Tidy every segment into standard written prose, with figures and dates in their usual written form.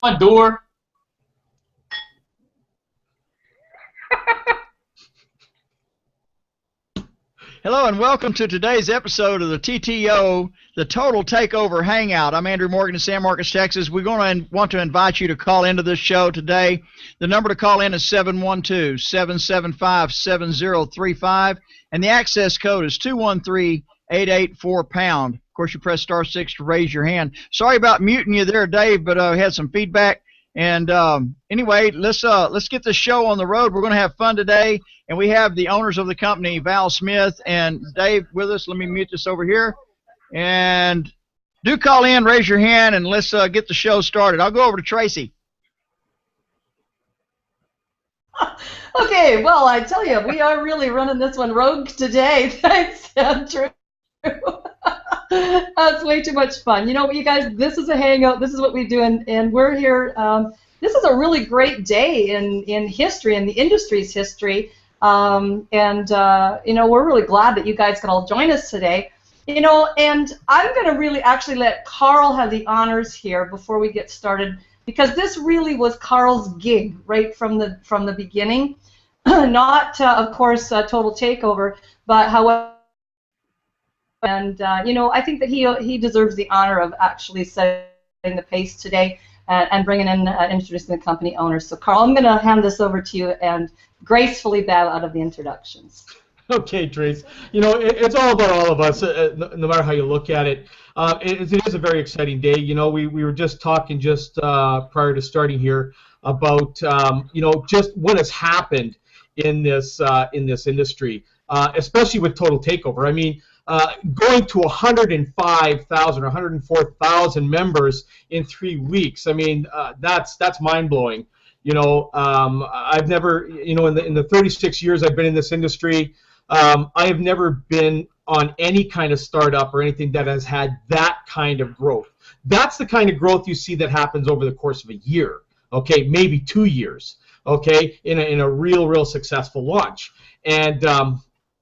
My door. Hello and welcome to today's episode of the TTO, the Total Takeover Hangout. I'm Andrew Morgan in San Marcos, Texas. We're going to want to invite you to call into this show today. The number to call in is 712-775-7035, and the access code is 213-884-pound. Of course, you press star 6 to raise your hand. Sorry about muting you there, Dave, but we had some feedback. And anyway, let's get the show on the road. We're going to have fun today, and we have the owners of the company, Val Smith and Dave, with us. Let me mute this over here. And do call in, raise your hand, and let's get the show started. I'll go over to Tracy. Okay, well, I tell you, we are really running this one rogue today. Thanks, Andrew. That's way too much fun. You know what, you guys, this is a hangout. This is what we do, and we're here. This is a really great day in history, in the industry's history. You know, we're really glad that you guys could all join us today. You know, and I'm going to really actually let Carl have the honors here before we get started, because this really was Carl's gig right from the beginning. Not, of course, Total Takeover, but however. And you know, I think that he deserves the honor of actually setting the pace today and bringing in introducing the company owners. So, Carl, I'm going to hand this over to you and gracefully bow out of the introductions. Okay, Trace. You know, it's all about all of us, no matter how you look at it. It is a very exciting day. You know, we were just talking prior to starting here about you know, just what has happened in this industry, especially with Total Takeover. I mean, going to 105,000 or 104,000 members in 3 weeks. I mean, that's mind-blowing. You know, I've never, you know, in the 36 years I've been in this industry, I have never been on any kind of startup or anything that has had that kind of growth. That's the kind of growth you see that happens over the course of a year, okay, maybe 2 years, okay, in a real successful launch. And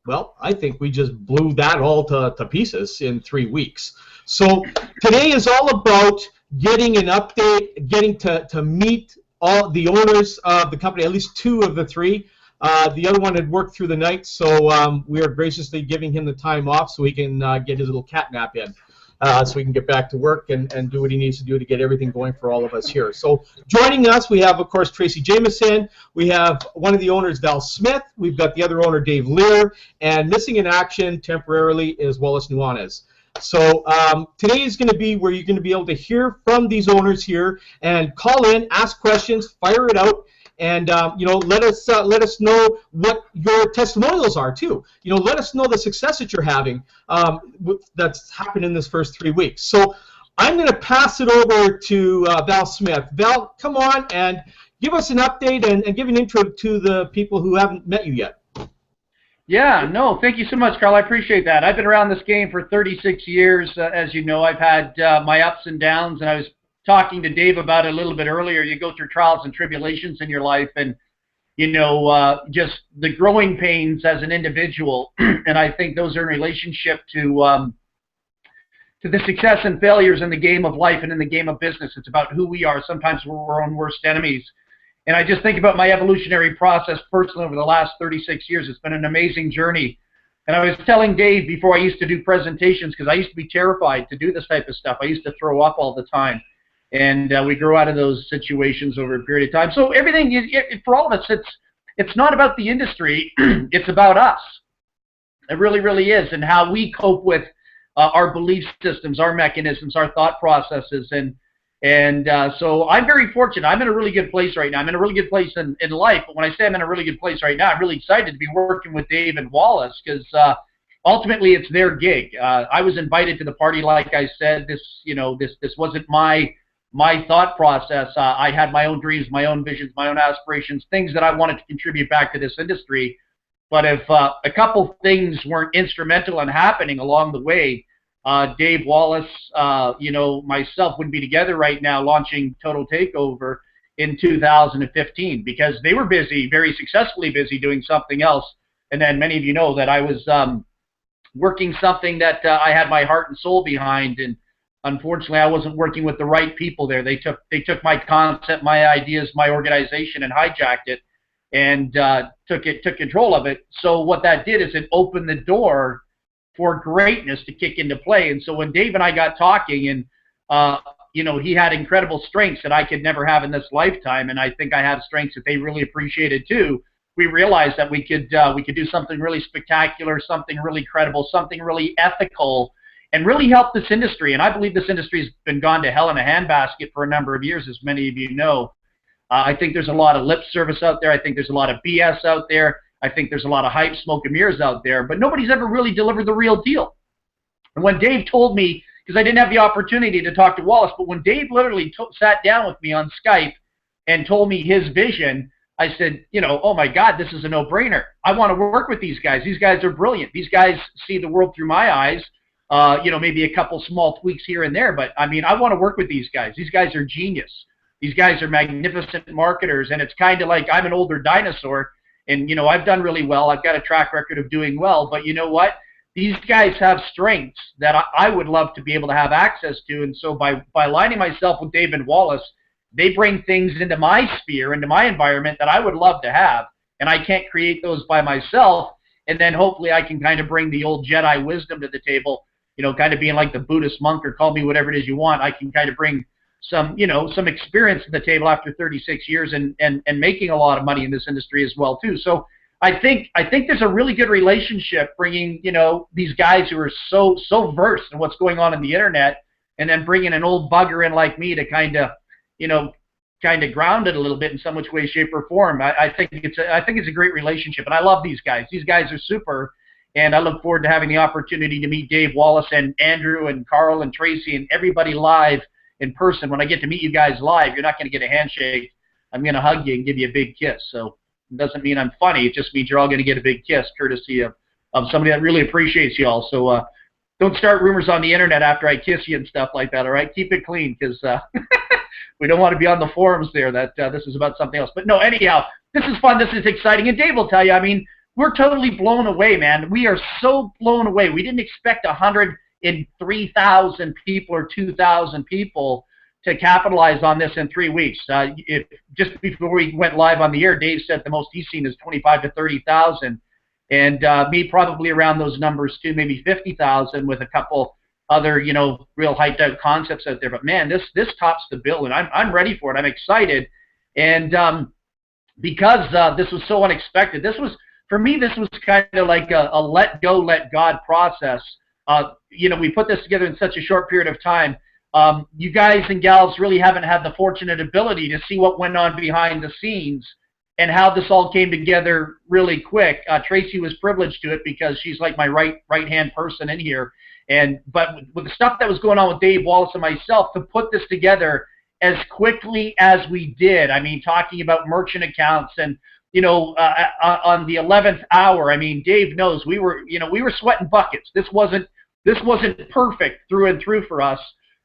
well, I think we just blew that all to pieces in 3 weeks. So today is all about getting an update, getting to meet all the owners of the company, at least 2 of the 3. The other one had worked through the night, so we are graciously giving him the time off so he can get his little cat nap in. So we can get back to work and do what he needs to do to get everything going for all of us here. So joining us, we have, of course, Tracy Jameson. We have one of the owners, Val Smith. We've got the other owner, Dave Lear. And missing in action temporarily is Wallace Nuanez. So today is going to be where you're going to be able to hear from these owners here and call in, ask questions, fire it out. And you know, let us know what your testimonials are too. You know, let us know the success that you're having that's happened in this first 3 weeks. So I'm going to pass it over to Val Smith. Val, come on and give us an update and give an intro to the people who haven't met you yet. Yeah, no, thank you so much, Carl. I appreciate that. I've been around this game for 36 years. As you know, I've had my ups and downs, and I was talking to Dave about it a little bit earlier. You go through trials and tribulations in your life, and you know, just the growing pains as an individual. And I think those are in relationship to the success and failures in the game of life and in the game of business. It's about who we are. Sometimes we're our own worst enemies. And I just think about my evolutionary process personally over the last 36 years. It's been an amazing journey. And I was telling Dave before, I used to do presentations because I used to be terrified to do this type of stuff. I used to throw up all the time. And we grow out of those situations over a period of time. So everything, for all of us, it's not about the industry. It's about us. It really is, and how we cope with our belief systems, our mechanisms, our thought processes. And so I'm very fortunate. I'm in a really good place right now. I'm in a really good place in life. But when I say I'm in a really good place right now, I'm really excited to be working with Dave and Wallace because ultimately it's their gig. I was invited to the party, like I said. This wasn't my thought process. I had my own dreams, my own visions, my own aspirations, things that I wanted to contribute back to this industry. But if a couple things weren't instrumental in happening along the way, Dave, Wallace, you know, myself wouldn't be together right now launching Total Takeover in 2015 because they were busy, very successfully busy doing something else. And then many of you know that I was working something that I had my heart and soul behind, and unfortunately, I wasn't working with the right people there. They took my concept, my ideas, my organization, and hijacked it, and took control of it. So what that did is it opened the door for greatness to kick into play. And so when Dave and I got talking, and he had incredible strengths that I could never have in this lifetime, and I think I have strengths that they really appreciated too. We realized that we could do something really spectacular, something really credible, something really ethical, and really help this industry. And I believe this industry has been gone to hell in a handbasket for a number of years, as many of you know. I think there's a lot of lip service out there. I think there's a lot of BS out there. I think there's a lot of hype, smoke, and mirrors out there, but nobody's ever really delivered the real deal. And when Dave told me, because I didn't have the opportunity to talk to Wallace, but when Dave literally sat down with me on Skype and told me his vision, I said, oh my God, this is a no-brainer. I want to work with these guys. These guys are brilliant. These guys see the world through my eyes. Maybe a couple small tweaks here and there, but I mean, I want to work with these guys. These guys are genius. These guys are magnificent marketers, and it's kind of like I'm an older dinosaur, and I've done really well. I've got a track record of doing well, but you know what? These guys have strengths that I would love to be able to have access to, and so by aligning myself with Dave and Wallace, they bring things into my sphere, into my environment that I would love to have, and I can't create those by myself. And then hopefully I can kind of bring the old Jedi wisdom to the table, kind of being like the Buddhist monk, or call me whatever it is you want. I can kind of bring some experience to the table after 36 years and making a lot of money in this industry as well too. So I think there's a really good relationship bringing, these guys who are so versed in what's going on in the internet, and then bringing an old bugger in like me to kind of ground it a little bit in some which way, shape, or form. I think it's a great relationship, and I love these guys. These guys are super, and I look forward to having the opportunity to meet Dave Wallace and Andrew and Carl and Tracy and everybody live in person. When I get to meet you guys live, you're not going to get a handshake. I'm going to hug you and give you a big kiss. So it doesn't mean I'm funny. It just means you're all going to get a big kiss, courtesy of somebody that really appreciates you all. So don't start rumors on the internet after I kiss you and stuff like that, all right? Keep it clean, because we don't want to be on the forums there that this is about something else. But no, anyhow, this is fun. This is exciting. And Dave will tell you, I mean, we're totally blown away, man. We are so blown away. We didn't expect 103,000 people or 2,000 people to capitalize on this in 3 weeks. Just before we went live on the air, Dave said the most he's seen is 25 to 30,000. And me probably around those numbers too, maybe 50,000 with a couple other, real hyped out concepts out there. But man, this tops the bill, and I'm ready for it. I'm excited. And because this was so unexpected, for me, this was kind of like a let go, let God process. We put this together in such a short period of time. You guys and gals really haven't had the fortunate ability to see what went on behind the scenes and how this all came together really quick. Tracy was privileged to it because she's like my right-hand person in here. But with the stuff that was going on with Dave Wallace and myself, to put this together as quickly as we did, I mean, talking about merchant accounts and, on the 11th hour, I mean, Dave knows we were sweating buckets. This wasn't perfect through and through for us.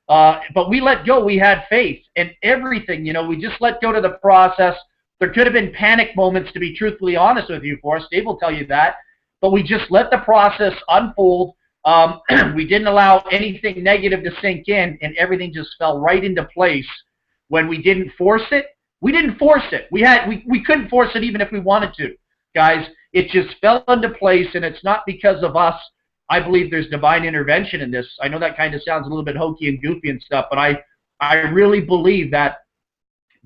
But we let go. We had faith and everything, we just let go to the process. There could have been panic moments, to be truthfully honest with you, for us. Dave will tell you that. But we just let the process unfold. We didn't allow anything negative to sink in, and everything just fell right into place. When we didn't force it, we didn't force it. We couldn't force it even if we wanted to, guys. It just fell into place, and it's not because of us. I believe there's divine intervention in this. I know that kind of sounds a little bit hokey and goofy and stuff, but I really believe that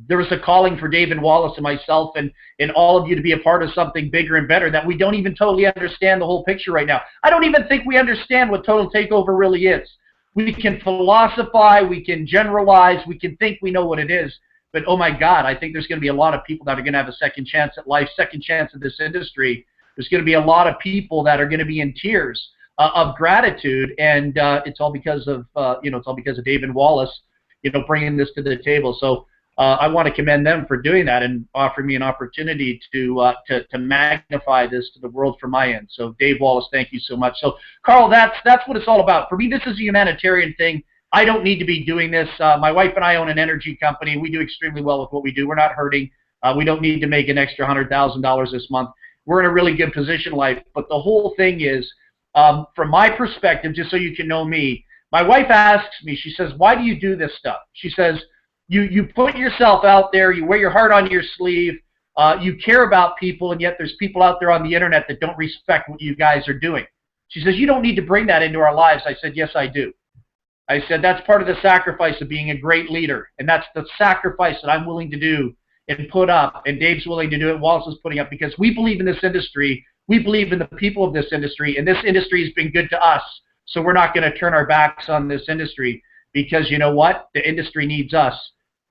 there was a calling for Dave and Wallace and myself and all of you to be a part of something bigger and better that we don't even totally understand the whole picture right now. I don't even think we understand what Total Takeover really is. We can philosophize, we can generalize, we can think we know what it is, but oh my God, I think there's going to be a lot of people that are going to have a second chance at life, second chance at this industry. There's going to be a lot of people that are going to be in tears of gratitude, and it's all because of Dave and Wallace, bringing this to the table. So I want to commend them for doing that and offering me an opportunity to magnify this to the world from my end. So Dave Wallace, thank you so much. So Carl, that's what it's all about. For me, this is a humanitarian thing. I don't need to be doing this. My wife and I own an energy company. We do extremely well with what we do. We're not hurting. We don't need to make an extra $100,000 this month. We're in a really good position in life. But the whole thing is, from my perspective, just so you can know me, My wife asks me, she says, why do you do this stuff? She says, you put yourself out there, you wear your heart on your sleeve, you care about people, and yet there's people out there on the internet that don't respect what you guys are doing. She says, you don't need to bring that into our lives. I said, yes, I do. I said, that's part of the sacrifice of being a great leader, and that's the sacrifice that I'm willing to do and put up, and Dave's willing to do it, Wallace is putting up, because we believe in this industry, we believe in the people of this industry, and this industry has been good to us, so we're not going to turn our backs on this industry, because you know what? The industry needs us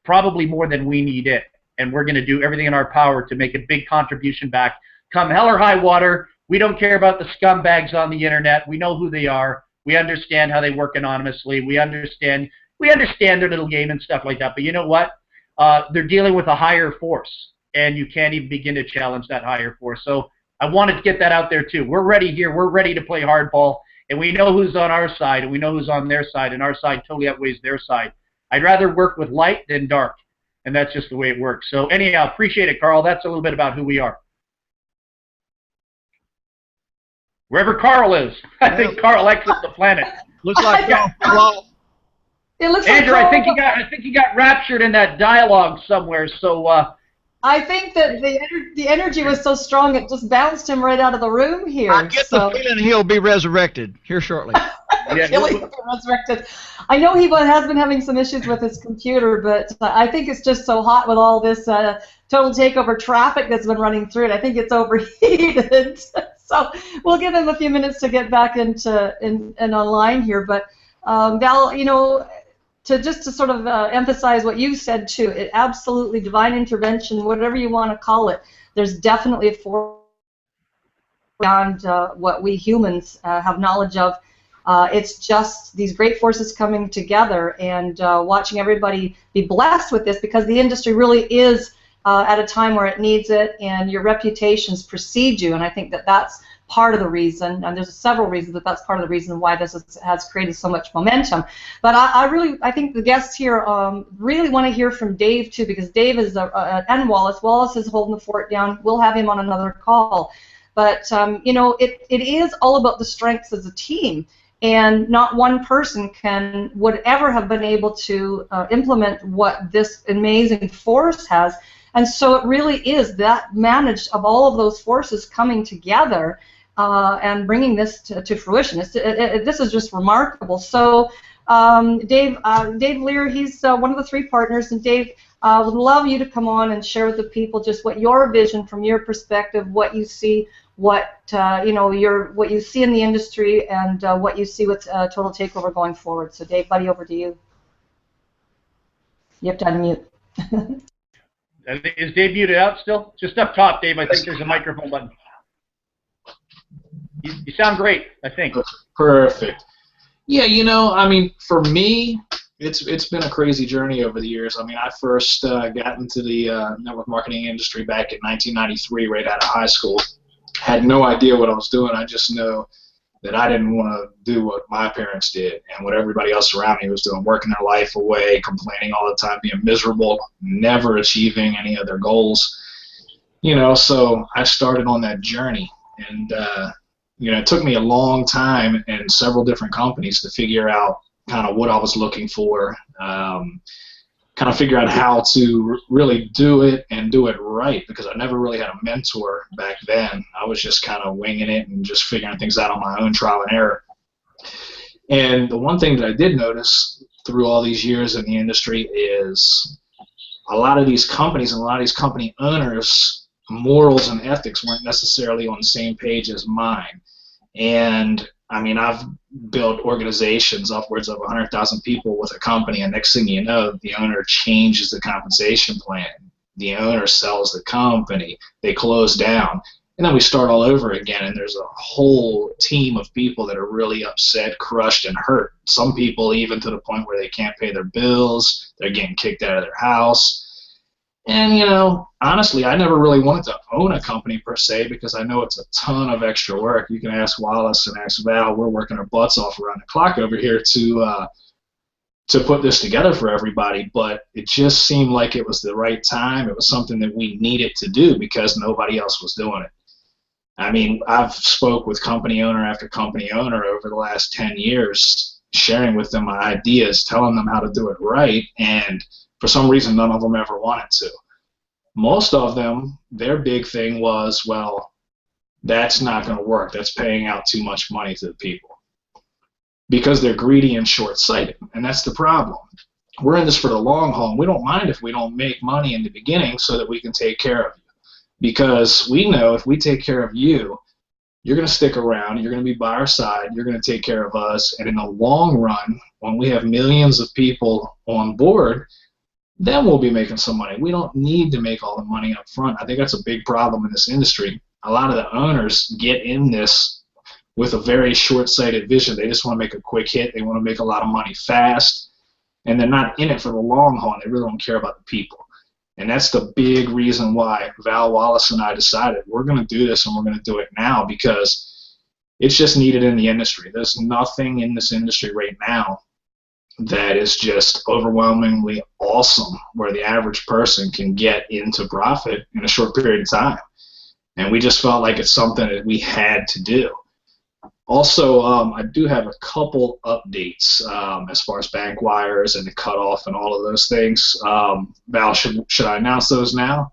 probably more than we need it, and we're going to do everything in our power to make a big contribution back. Come hell or high water, we don't care about the scumbags on the internet. We know who they are. We understand how they work anonymously. We understand their little game and stuff like that. But you know what? They're dealing with a higher force, and you can't even begin to challenge that higher force. So I wanted to get that out there too. We're ready here. We're ready to play hardball, and we know who's on our side, and we know who's on their side, and our side totally outweighs their side. I'd rather work with light than dark, and that's just the way it works. So anyhow, appreciate it, Carl. That's a little bit about who we are. Wherever Carl is, I think Carl exits the planet. Looks like Carl. It looks Andrew, like I think he got raptured in that dialogue somewhere. So I think that the energy was so strong it just bounced him right out of the room here. I get the feeling he'll be resurrected here shortly. yeah, He'll be resurrected. I know he has been having some issues with his computer, but I think it's just so hot with all this total takeover traffic that's been running through it. I think it's overheated. So we'll give him a few minutes to get back into online here. But Val, you know, to sort of emphasize what you said too, it absolutely divine intervention, whatever you want to call it. There's definitely a force beyond what we humans have knowledge of. It's just these great forces coming together and watching everybody be blessed with this, because the industry really is at a time where it needs it, and your reputations precede you, and I think that that's part of the reason, and there's several reasons, but that's part of the reason why this has created so much momentum. But I think the guests here really want to hear from Dave too, because Dave is and Wallace. Wallace is holding the fort down. We'll have him on another call. But you know, it is all about the strengths as a team, and not one person would ever have been able to implement what this amazing force has. And so it really is that managed of all of those forces coming together and bringing this to fruition. This is just remarkable. So Dave Lear, he's one of the three partners, and Dave, would love you to come on and share with the people just what your vision from your perspective, what you see, what what you see in the industry, and what you see with Total Takeover going forward. So Dave, buddy, over to you. You have to unmute. Is Dave muted out still? Just up top, Dave. I think there's a microphone button. You sound great, I think. Perfect. Yeah, you know, I mean, for me, it's been a crazy journey over the years. I mean, I first got into the network marketing industry back in 1993, right out of high school. Had no idea what I was doing. I just know that I didn't want to do what my parents did and what everybody else around me was doing, working their life away, complaining all the time, being miserable, never achieving any of their goals. You know, so I started on that journey, and you know, it took me a long time and several different companies to figure out kind of what I was looking for, kind of figure out how to really do it and do it right, because I never really had a mentor back then. I was just kind of winging it and just figuring things out on my own, trial and error. And the one thing that I did notice through all these years in the industry is a lot of these companies and a lot of these company owners' morals and ethics weren't necessarily on the same page as mine. And I mean, I've built organizations upwards of 100,000 people with a company, and next thing you know, the owner changes the compensation plan. The owner sells the company. They close down. And then we start all over again, and there's a whole team of people that are really upset, crushed, and hurt. Some people even to the point where they can't pay their bills. They're getting kicked out of their house. And, you know, honestly, I never really wanted to own a company per se, because I know it's a ton of extra work. You can ask Wallace and ask Val. We're working our butts off around the clock over here to put this together for everybody. But it just seemed like it was the right time. It was something that we needed to do because nobody else was doing it. I mean, I've spoke with company owner after company owner over the last 10 years, sharing with them my ideas, telling them how to do it right, and for some reason none of them ever wanted to. Most of them, their big thing was, well, that's not going to work. That's paying out too much money to the people. Because they're greedy and short-sighted, and that's the problem. We're in this for the long haul. We don't mind if we don't make money in the beginning so that we can take care of you. Because we know if we take care of you, you're going to stick around, you're going to be by our side, you're going to take care of us, and in the long run, when we have millions of people on board, then we'll be making some money. We don't need to make all the money up front. I think that's a big problem in this industry. A lot of the owners get in this with a very short-sighted vision. They just want to make a quick hit. They want to make a lot of money fast, and they're not in it for the long haul. They really don't care about the people. And that's the big reason why Val Wallace and I decided we're going to do this, and we're going to do it now because it's just needed in the industry. There's nothing in this industry right now that is just overwhelmingly awesome where the average person can get into profit in a short period of time. And we just felt like it's something that we had to do. Also, I do have a couple updates as far as bank wires and the cutoff and all of those things. Val, should I announce those now?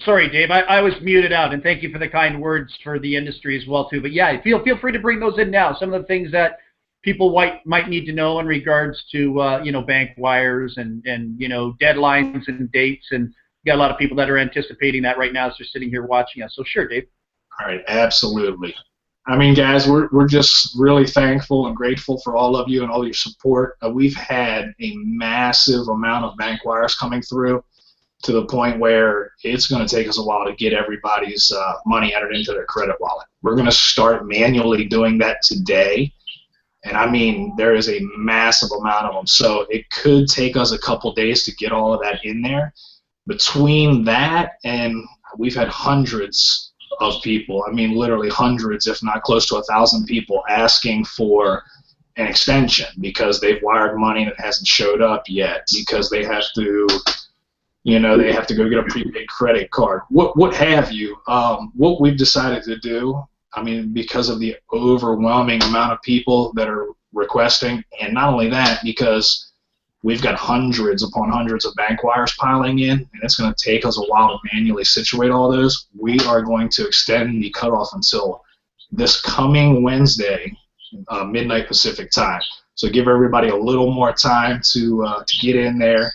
Sorry, Dave, I was muted out, and thank you for the kind words for the industry as well too. But yeah, feel free to bring those in now. Some of the things that people might need to know in regards to bank wires and deadlines and dates, and you got a lot of people that are anticipating that right now as they're sitting here watching us. So sure, Dave. All right, absolutely. I mean, guys, we're just really thankful and grateful for all of you and all your support. We've had a massive amount of bank wires coming through to the point where it's going to take us a while to get everybody's money entered into their credit wallet. We're going to start manually doing that today. And I mean, there is a massive amount of them. So it could take us a couple days to get all of that in there. Between that, and we've had hundreds of people, I mean literally hundreds, if not close to 1,000 people asking for an extension because they've wired money and it hasn't showed up yet, because they have to, they have to go get a prepaid credit card, what have you. What we've decided to do, I mean, because of the overwhelming amount of people that are requesting, and not only that, because we've got hundreds upon hundreds of bank wires piling in, and it's going to take us a while to manually situate all those. We are going to extend the cutoff until this coming Wednesday, midnight Pacific time. So give everybody a little more time to get in there.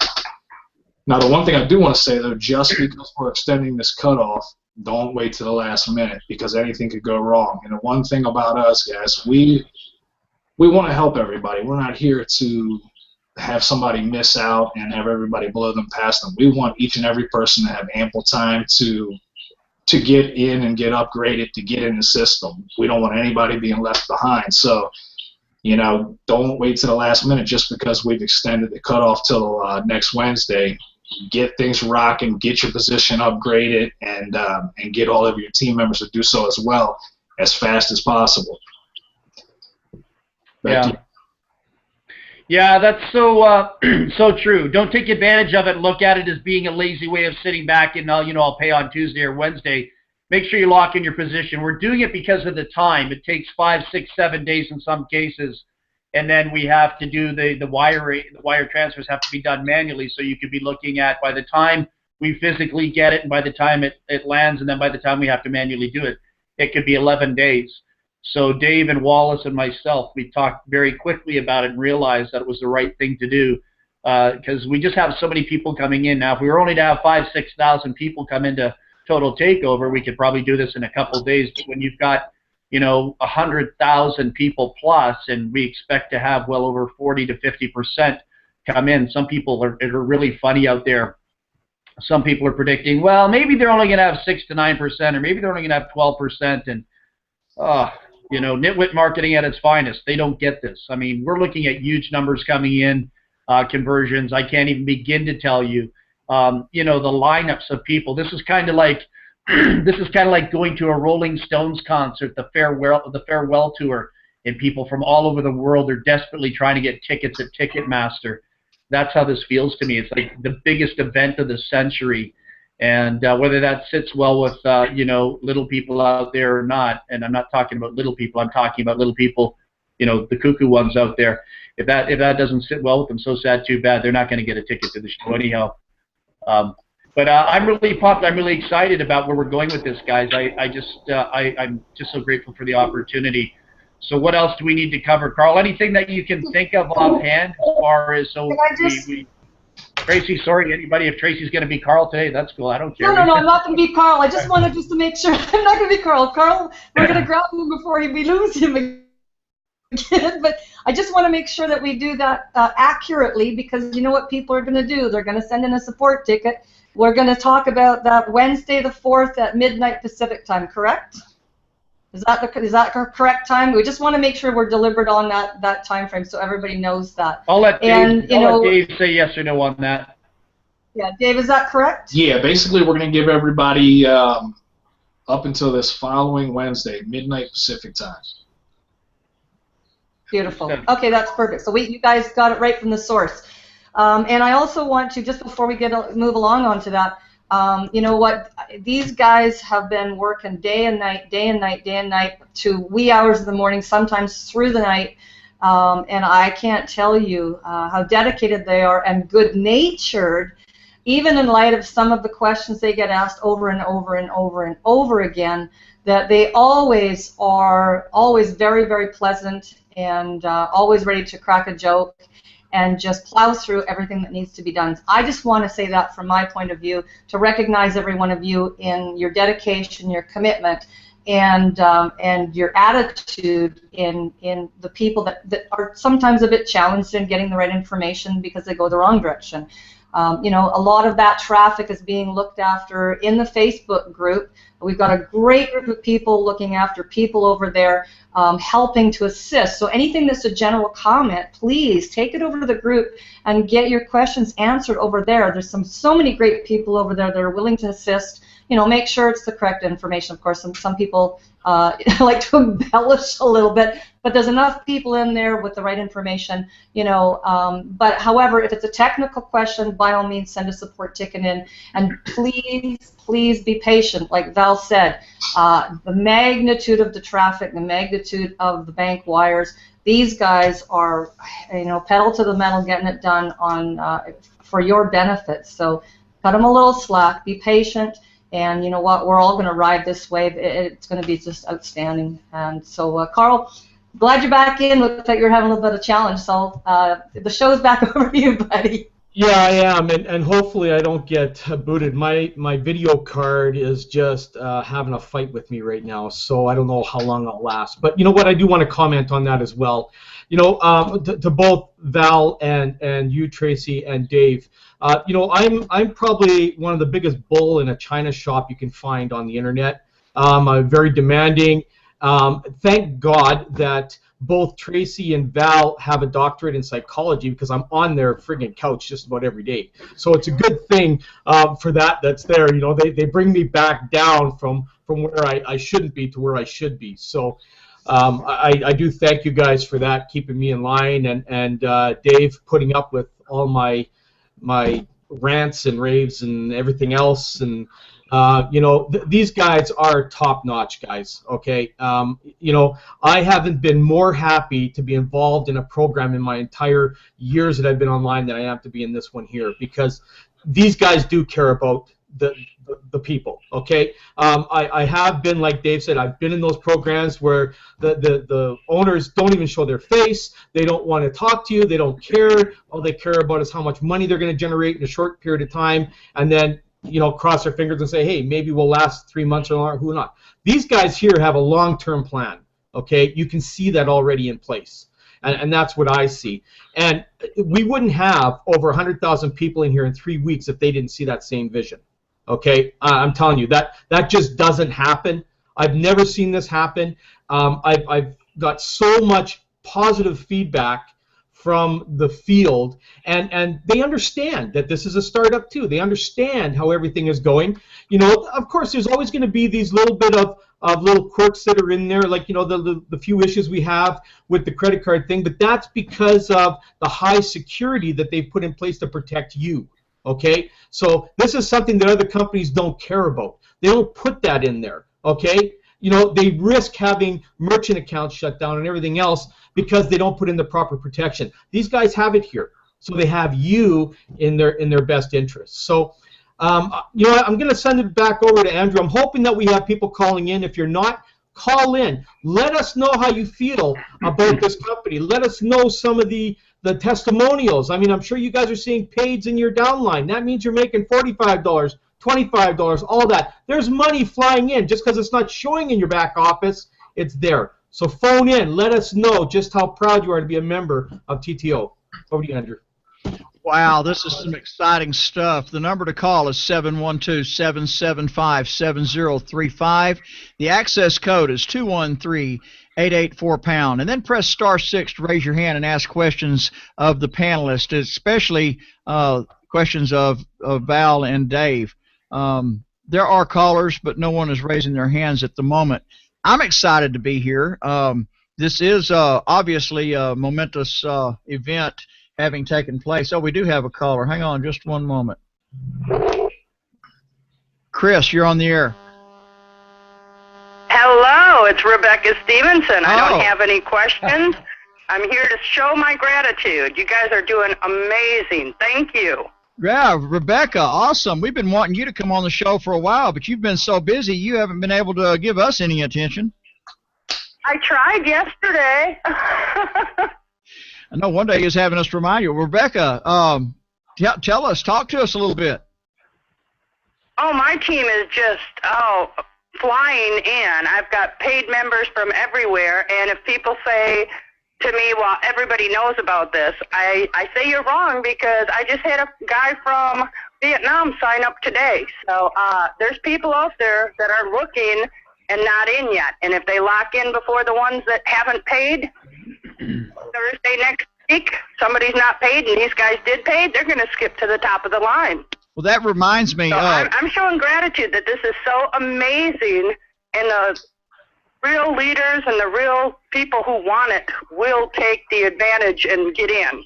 Now, the one thing I do want to say, though, just because we're extending this cutoff, don't wait to the last minute, because anything could go wrong. And the one thing about us, guys, we want to help everybody. We're not here to have somebody miss out and have everybody blow them past them. We want each and every person to have ample time to get in and get upgraded, to get in the system. We don't want anybody being left behind. So, don't wait to the last minute just because we've extended the cutoff till next Wednesday. Get things rocking, get your position upgraded, and get all of your team members to do so as well as fast as possible. Back to you. Yeah, that's so so true. Don't take advantage of it. Look at it as being a lazy way of sitting back and I'll pay on Tuesday or Wednesday. Make sure you lock in your position. We're doing it because of the time. It takes 5, 6, 7 days in some cases, and then we have to do the wire transfers have to be done manually. So you could be looking at, by the time we physically get it and by the time it lands, and then by the time we have to manually do it, it could be 11 days. So Dave and Wallace and myself, we talked very quickly about it and realized that it was the right thing to do, because we just have so many people coming in now. If we were only to have 5,000, 6,000 people come into Total Takeover, we could probably do this in a couple of days. But when you've got 100,000 people plus, and we expect to have well over 40 to 50% come in, some people are really funny out there. Some people are predicting, well, maybe they're only going to have 6 to 9%, or maybe they're only going to have 12%, and nitwit marketing at its finest. They don't get this. I mean, we're looking at huge numbers coming in, conversions. I can't even begin to tell you. The lineups of people. This is kind of like going to a Rolling Stones concert, the farewell tour, and people from all over the world are desperately trying to get tickets at Ticketmaster. That's how this feels to me. It's like the biggest event of the century. And whether that sits well with, little people out there or not, and I'm not talking about little people, I'm talking about little people the cuckoo ones out there. If that doesn't sit well with them, so sad, too bad. They're not going to get a ticket to the show anyhow. But I'm really pumped. I'm really excited about where we're going with this, guys. I'm just so grateful for the opportunity. So what else do we need to cover, Carl? Anything that you can think of offhand as far as Tracy, sorry, anybody, if Tracy's going to be Carl today, that's cool. I don't care. No, I'm not going to be Carl. I just wanted to make sure I'm not going to be Carl. Carl, we're going to grab him before we lose him again. But I just want to make sure that we do that accurately, because you know what people are going to do. They're going to send in a support ticket. We're going to talk about that Wednesday the 4th at midnight Pacific time, correct? Is that the correct time? We just want to make sure we're delivered on that time frame, so everybody knows that. I'll let Dave say yes or no on that. Yeah, Dave, is that correct? Yeah, basically we're going to give everybody up until this following Wednesday, midnight Pacific time. Beautiful. Okay, that's perfect. So you guys got it right from the source. And I also want to, just before we move along onto that, you know what? These guys have been working day and night to wee hours of the morning, sometimes through the night, and I can't tell you how dedicated they are and good-natured, even in light of some of the questions they get asked over and over and over and over again, that they always are very, very pleasant and always ready to crack a joke and just plow through everything that needs to be done. I just want to say that from my point of view, to recognize every one of you in your dedication, your commitment, and your attitude in the people that are sometimes a bit challenged in getting the right information because they go the wrong direction. You know, a lot of that traffic is being looked after in the Facebook group. We've got a great group of people looking after people over there, helping to assist. So anything that's a general comment, please take it over to the group and get your questions answered over there. There's so many great people over there that are willing to assist. You know, make sure it's the correct information. Of course, some people like to embellish a little bit, but there's enough people in there with the right information, you know. But however, if it's a technical question, by all means, send a support ticket in, and please be patient. Like Val said, the magnitude of the traffic, the magnitude of the bank wires, these guys are, you know, pedal to the metal, getting it done on for your benefit. So cut them a little slack, be patient. And you know what? We're all going to ride this wave. It's going to be just outstanding. And so, Carl, glad you're back in. Looks like you're having a little bit of a challenge. So the show's back over to you, buddy. Yeah, I am, and hopefully I don't get booted. My video card is just having a fight with me right now, so I don't know how long I'll last. But you know what? I do want to comment on that as well. You know, to both Val and you, Tracy, and Dave. You know, I'm probably one of the biggest bull in a china shop you can find on the internet. I'm very demanding. Thank God that both Tracy and Val have a doctorate in psychology, because I'm on their friggin' couch just about every day. So it's a good thing for that's there. You know, they bring me back down from where I shouldn't be to where I should be. So I do thank you guys for that, keeping me in line, and Dave putting up with all my rants and raves and everything else. And you know, these guys are top-notch guys, okay? You know, I haven't been more happy to be involved in a program in my entire years that I've been online than I am to be in this one here, because these guys do care about the people, okay? I have been, like Dave said, I've been in those programs where the owners don't even show their face. They don't want to talk to you. They don't care. All they care about is how much money they're going to generate in a short period of time, and then, you know, cross their fingers and say, hey, maybe we'll last 3 months or longer, who not. These guys here have a long-term plan, okay? You can see that already in place, and that's what I see. And we wouldn't have over 100,000 people in here in 3 weeks if they didn't see that same vision, okay? I'm telling you, that just doesn't happen. I've never seen this happen. I've got so much positive feedback from the field, and they understand that this is a startup too. They understand how everything is going. You know, of course, there's always going to be these little bit of little quirks that are in there, like, you know, the few issues we have with the credit card thing, but that's because of the high security that they've put in place to protect you, okay? So this is something that other companies don't care about. They don't put that in there, okay? you know, they risk having merchant accounts shut down and everything else because they don't put in the proper protection. These guys have it here, so they have you in their best interest. So, you know, I'm going to send it back over to Andrew. I'm hoping that we have people calling in. If you're not, call in. Let us know how you feel about this company. Let us know some of the testimonials. I mean, I'm sure you guys are seeing pays in your downline. That means you're making $45, $25, all that. There's money flying in. Just because it's not showing in your back office, it's there. So phone in. Let us know just how proud you are to be a member of TTO. Over to you, Andrew. Wow, this is some exciting stuff. The number to call is 712-775-7035. The access code is 213-884-pound. And then press *6 to raise your hand and ask questions of the panelists, especially questions of Val and Dave. There are callers, but no one is raising their hands at the moment. I'm excited to be here. This is obviously a momentous event having taken place. Oh, we do have a caller. Hang on just one moment. Chris, you're on the air. Hello, it's Rebecca Stevenson. I Oh. don't have any questions. I'm here to show my gratitude. You guys are doing amazing. Thank you. Yeah, Rebecca, awesome. We've been wanting you to come on the show for a while, but you've been so busy you haven't been able to give us any attention. I tried yesterday. I know one day he was having us remind you. Rebecca, talk to us a little bit. Oh, my team is just, flying in. I've got paid members from everywhere, and if people say to me, well, everybody knows about this, I say you're wrong because I just had a guy from Vietnam sign up today. So there's people out there that are looking and not in yet. And if they lock in before the ones that haven't paid, Thursday next week, somebody's not paid and these guys did pay, they're going to skip to the top of the line. Well, that reminds me. So I'm showing gratitude that this is so amazing, and the real leaders and the real people who want it will take the advantage and get in.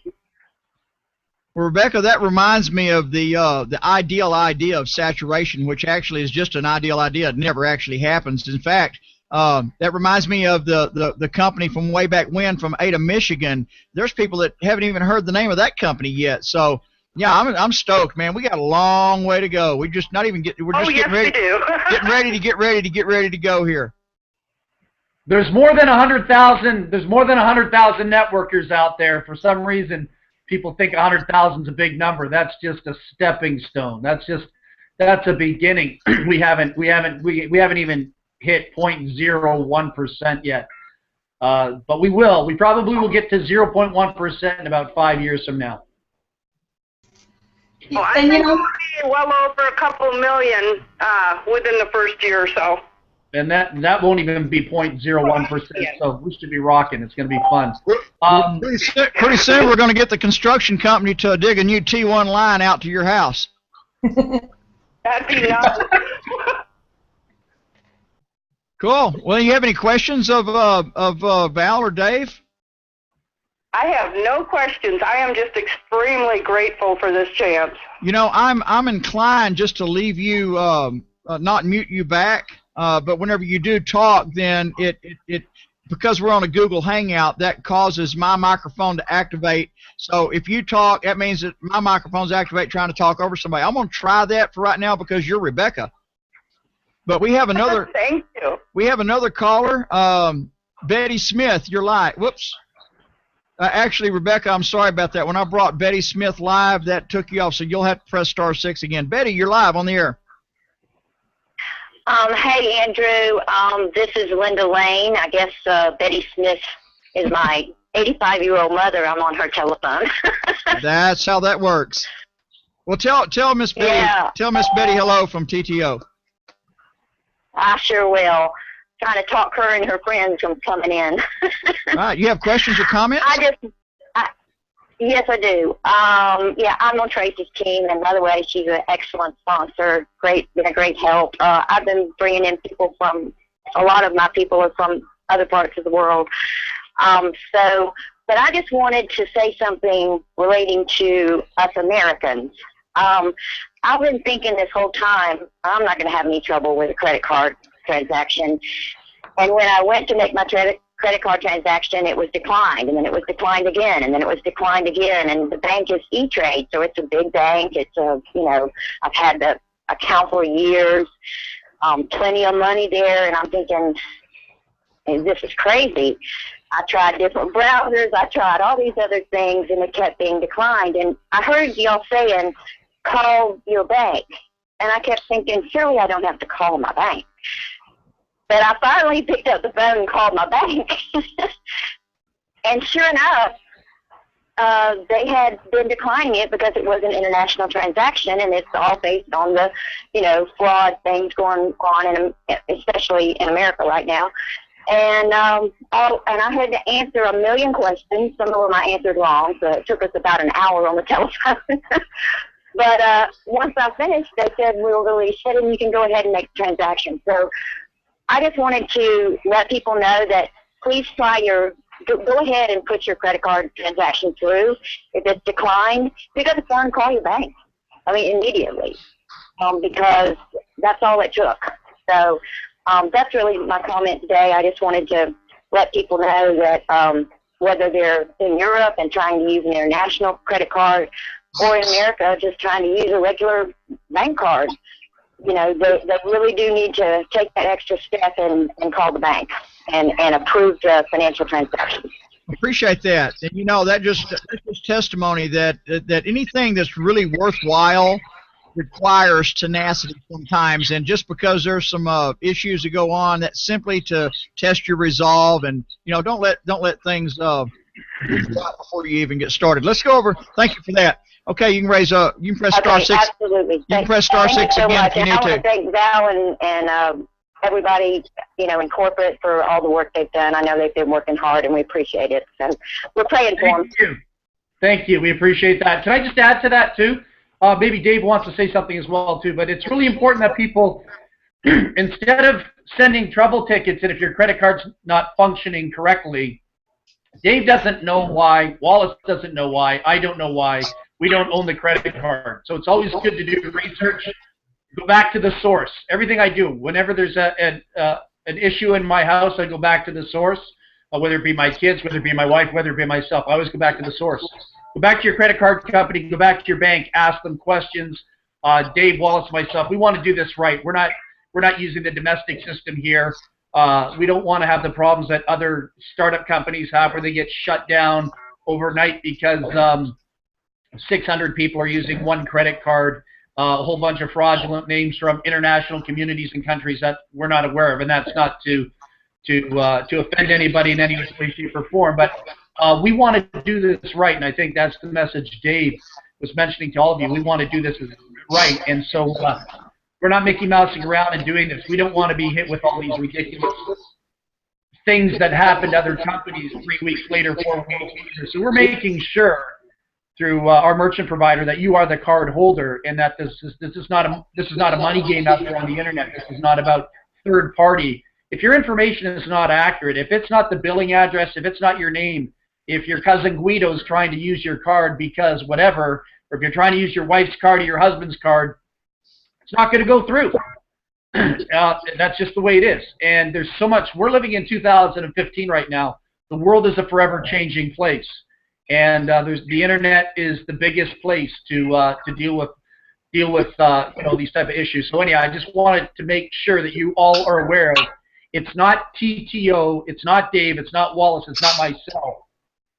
Well, Rebecca, that reminds me of the ideal idea of saturation, which actually is just an ideal idea. It never actually happens. In fact, that reminds me of the company from way back when, from Ada, Michigan. There's people that haven't even heard the name of that company yet. So, yeah, I'm stoked, man. We got a long way to go. We're just not even getting. We're just getting ready. Getting ready to go here. There's more than 100,000. There's more than 100,000 networkers out there. For some reason, people think 100,000 is a big number. That's just a stepping stone. That's a beginning. we haven't even hit 0.01% yet. But we will. We probably will get to 0.1% in about 5 years from now. Well, I think we'll be well over a couple million within the first year or so. And that won't even be 0.01%, so we should be rocking. It's going to be fun. Pretty soon we're going to get the construction company to dig a new T1 line out to your house. That'd be nice. Cool. Well, you have any questions of Val or Dave? I have no questions. I am just extremely grateful for this chance. You know, I'm inclined just to leave you, not mute you back, but whenever you do talk, then it because we're on a Google Hangout, that causes my microphone to activate. So if you talk, that means that my microphone's activate trying to talk over somebody. I'm going to try that for right now because you're Rebecca. But we have another. Thank you. We have another caller, Betty Smith. You're live. Whoops. Actually, Rebecca, I'm sorry about that. When I brought Betty Smith live, that took you off, so you'll have to press *6 again. Betty, you're live on the air. Hey, Andrew. This is Linda Lane. I guess Betty Smith is my 85-year-old mother. I'm on her telephone. That's how that works. Well, tell Miss Betty. Yeah. Tell Miss Betty hello from TTO. I sure will. Trying to talk her and her friends from coming in. All right. You have questions or comments? Yes, I do. Yeah, I'm on Tracy's team, and by the way, she's an excellent sponsor. Been a great help. I've been bringing in people from, a lot of my people are from other parts of the world. But I just wanted to say something relating to us Americans. I've been thinking this whole time, I'm not going to have any trouble with a credit card. transaction. And when I went to make my credit card transaction, it was declined, and then it was declined again, and then it was declined again. And the bank is E-Trade, so it's a big bank. It's a, I've had the account for years, plenty of money there, and I'm thinking, hey, this is crazy. I tried different browsers, I tried all these other things, and it kept being declined. And I heard y'all saying, call your bank. And I kept thinking, surely I don't have to call my bank. But I finally picked up the phone and called my bank. And sure enough, they had been declining it because it was an international transaction, and it's all based on the, fraud things going on, especially in America right now. And and I had to answer a million questions. Some of them I answered wrong, so it took us about an hour on the telephone. But once I finished, they said, we'll release it, and you can go ahead and make the transaction. So I just wanted to let people know that please go ahead and put your credit card transaction through. If it's declined, pick up the phone and call your bank. Immediately, because that's all it took. So that's really my comment today. I just wanted to let people know that whether they're in Europe and trying to use an international credit card, or in America just trying to use a regular bank card, they really do need to take that extra step and call the bank and approve the financial transactions. Appreciate that. And that's just testimony that anything that's really worthwhile requires tenacity sometimes, and just because there's some issues that go on, that's simply to test your resolve, and don't let things before you even get started. Let's go over. Thank you for that. Okay, you can press star 6. Absolutely. You can press star 6 so again much. if you need I want to. to thank Val and everybody, in corporate for all the work they've done. I know they've been working hard, and we appreciate it. So we're praying for them. Thank you. We appreciate that. Can I just add to that too? Maybe Dave wants to say something as well too, but it's really important that people, instead of sending trouble tickets, and if your credit card's not functioning correctly, Dave doesn't know why, Wallace doesn't know why, I don't know why, we don't own the credit card. So it's always good to do research, go back to the source. Everything I do, whenever there's an issue in my house, I go back to the source, whether it be my kids, whether it be my wife, whether it be myself. I always go back to the source. Go back to your credit card company, go back to your bank, ask them questions. Dave, Wallace, myself, we want to do this right. We're not using the domestic system here. We don't want to have the problems that other startup companies have, where they get shut down overnight because 600 people are using one credit card, a whole bunch of fraudulent names from international communities and countries that we're not aware of, and that's not to offend anybody in any way, shape, or form, but we want to do this right, and I think that's the message Dave was mentioning to all of you. We want to do this right, and so we're not Mickey Mousing around and doing this. We don't want to be hit with all these ridiculous things that happen to other companies 3 weeks later, 4 weeks later. So we're making sure through our merchant provider that you are the card holder, and that this is not a money game out there on the internet. This is not about third party. If your information is not accurate, if it's not the billing address, if it's not your name, if your cousin Guido's trying to use your card because whatever, or if you're trying to use your wife's card or your husband's card, it's not going to go through. That's just the way it is. And there's so much. We're living in 2015 right now. The world is a forever changing place, and the internet is the biggest place to deal with these type of issues. So anyhow, I just wanted to make sure that you all are aware of. It's not TTO, it's not Dave, it's not Wallace, it's not myself.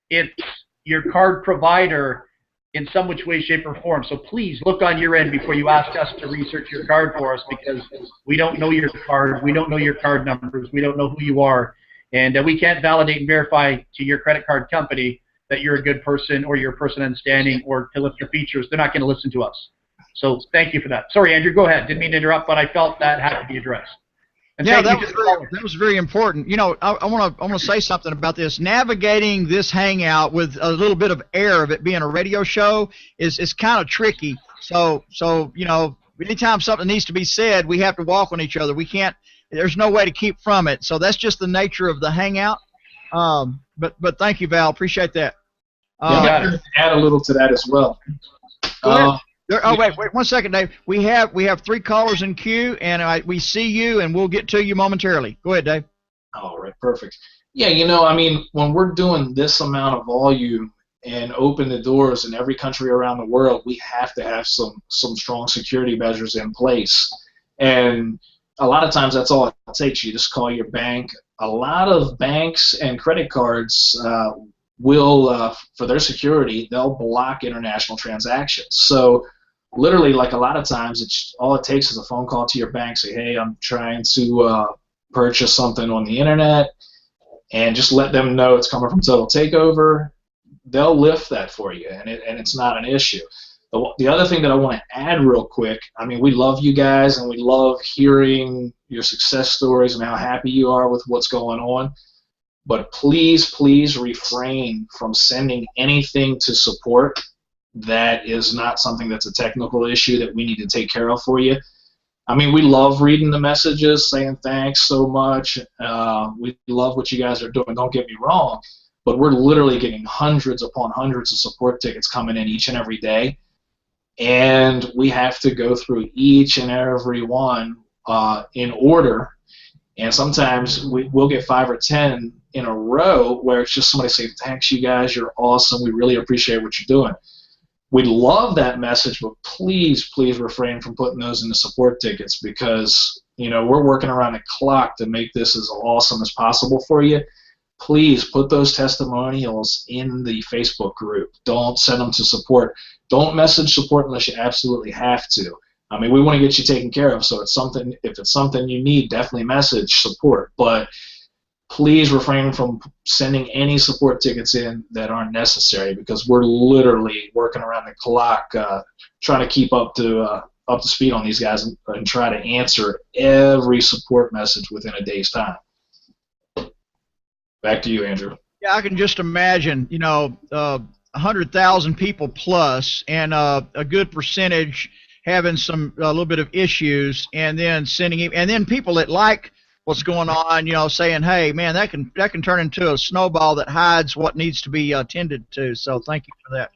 It's your card provider in some which way, shape, or form. So please look on your end before you ask us to research your card for us, because we don't know your card, we don't know your card numbers, we don't know who you are, and we can't validate and verify to your credit card company that you're a good person or you're a person in standing or to list the features. They're not going to listen to us. So thank you for that. Sorry, Andrew, go ahead. Didn't mean to interrupt, but I felt that had to be addressed. And yeah, that was very important. I want to say something about this. Navigating this hangout with a little bit of air of it being a radio show is kind of tricky. So anytime something needs to be said, we have to walk on each other. We can't. There's no way to keep from it. So that's just the nature of the hangout. But thank you, Val. Appreciate that. I'd like to add a little to that as well. Wait 1 second, Dave. We have 3 callers in queue, and we see you, and we'll get to you momentarily. Go ahead, Dave. All right, perfect. Yeah, I mean, when we're doing this amount of volume and open the doors in every country around the world, we have to have some strong security measures in place. And a lot of times that's all it takes. You just call your bank. A lot of banks and credit cards will, for their security, they'll block international transactions. So literally, like a lot of times, all it takes is a phone call to your bank, say, hey, I'm trying to purchase something on the internet, and just let them know it's coming from Total Takeover. They'll lift that for you, and it's not an issue. The other thing that I want to add real quick, I mean, we love you guys, and we love hearing your success stories and how happy you are with what's going on. But please, please refrain from sending anything to support that is not something that's a technical issue that we need to take care of for you. I mean, we love reading the messages, saying thanks so much. We love what you guys are doing, don't get me wrong, but we're literally getting hundreds upon hundreds of support tickets coming in each and every day, and we have to go through each and every one in order, and sometimes we'll get 5 or 10 in a row where it's just somebody saying, thanks, you guys, you're awesome, we really appreciate what you're doing. We love that message, but please, please refrain from putting those in the support tickets, because we're working around the clock to make this as awesome as possible for you. Please put those testimonials in the Facebook group. Don't send them to support. Don't message support unless you absolutely have to. I mean, we want to get you taken care of, so if it's something you need, definitely message support. But please refrain from sending any support tickets in that aren't necessary, because we're literally working around the clock trying to keep up to speed on these guys and try to answer every support message within a day's time. Back to you, Andrew. Yeah, I can just imagine, 100,000 people plus, and a good percentage having a little bit of issues, and then and then people that like what's going on, saying, hey, man, that can turn into a snowball that hides what needs to be attended to. So thank you for that.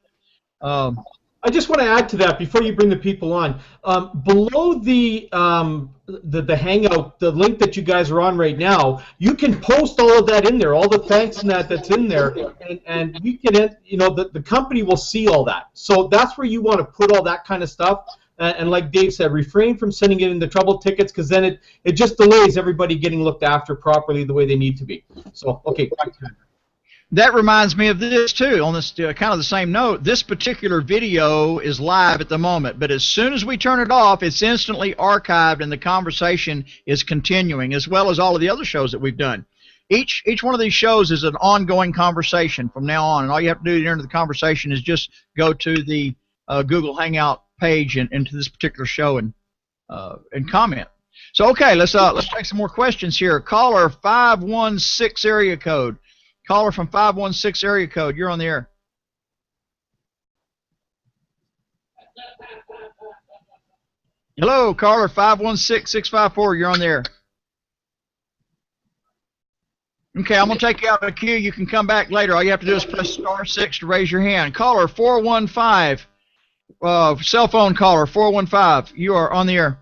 I just want to add to that before you bring the people on. Below the Hangout, the link that you guys are on right now, you can post all of that in there, all the thanks and that's in there, and you can, the company will see all that. So that's where you want to put all that kind of stuff. And like Dave said, refrain from sending it in the trouble tickets, because then it just delays everybody getting looked after properly the way they need to be. So, okay, back to you. That reminds me of this, too, on this kind of the same note. This particular video is live at the moment, but as soon as we turn it off, it's instantly archived, and the conversation is continuing, as well as all of the other shows that we've done. Each one of these shows is an ongoing conversation from now on, and all you have to do to enter the conversation is just go to the Google Hangout page and into this particular show and comment. So okay, let's take some more questions here. Caller 516 area code. Caller from 516 area code. You're on the air. Hello, caller 516-654. You're on the air. Okay, I'm gonna take you out of the queue. You can come back later. All you have to do is press *6 to raise your hand. Caller 415. Cell phone caller 415. You are on the air.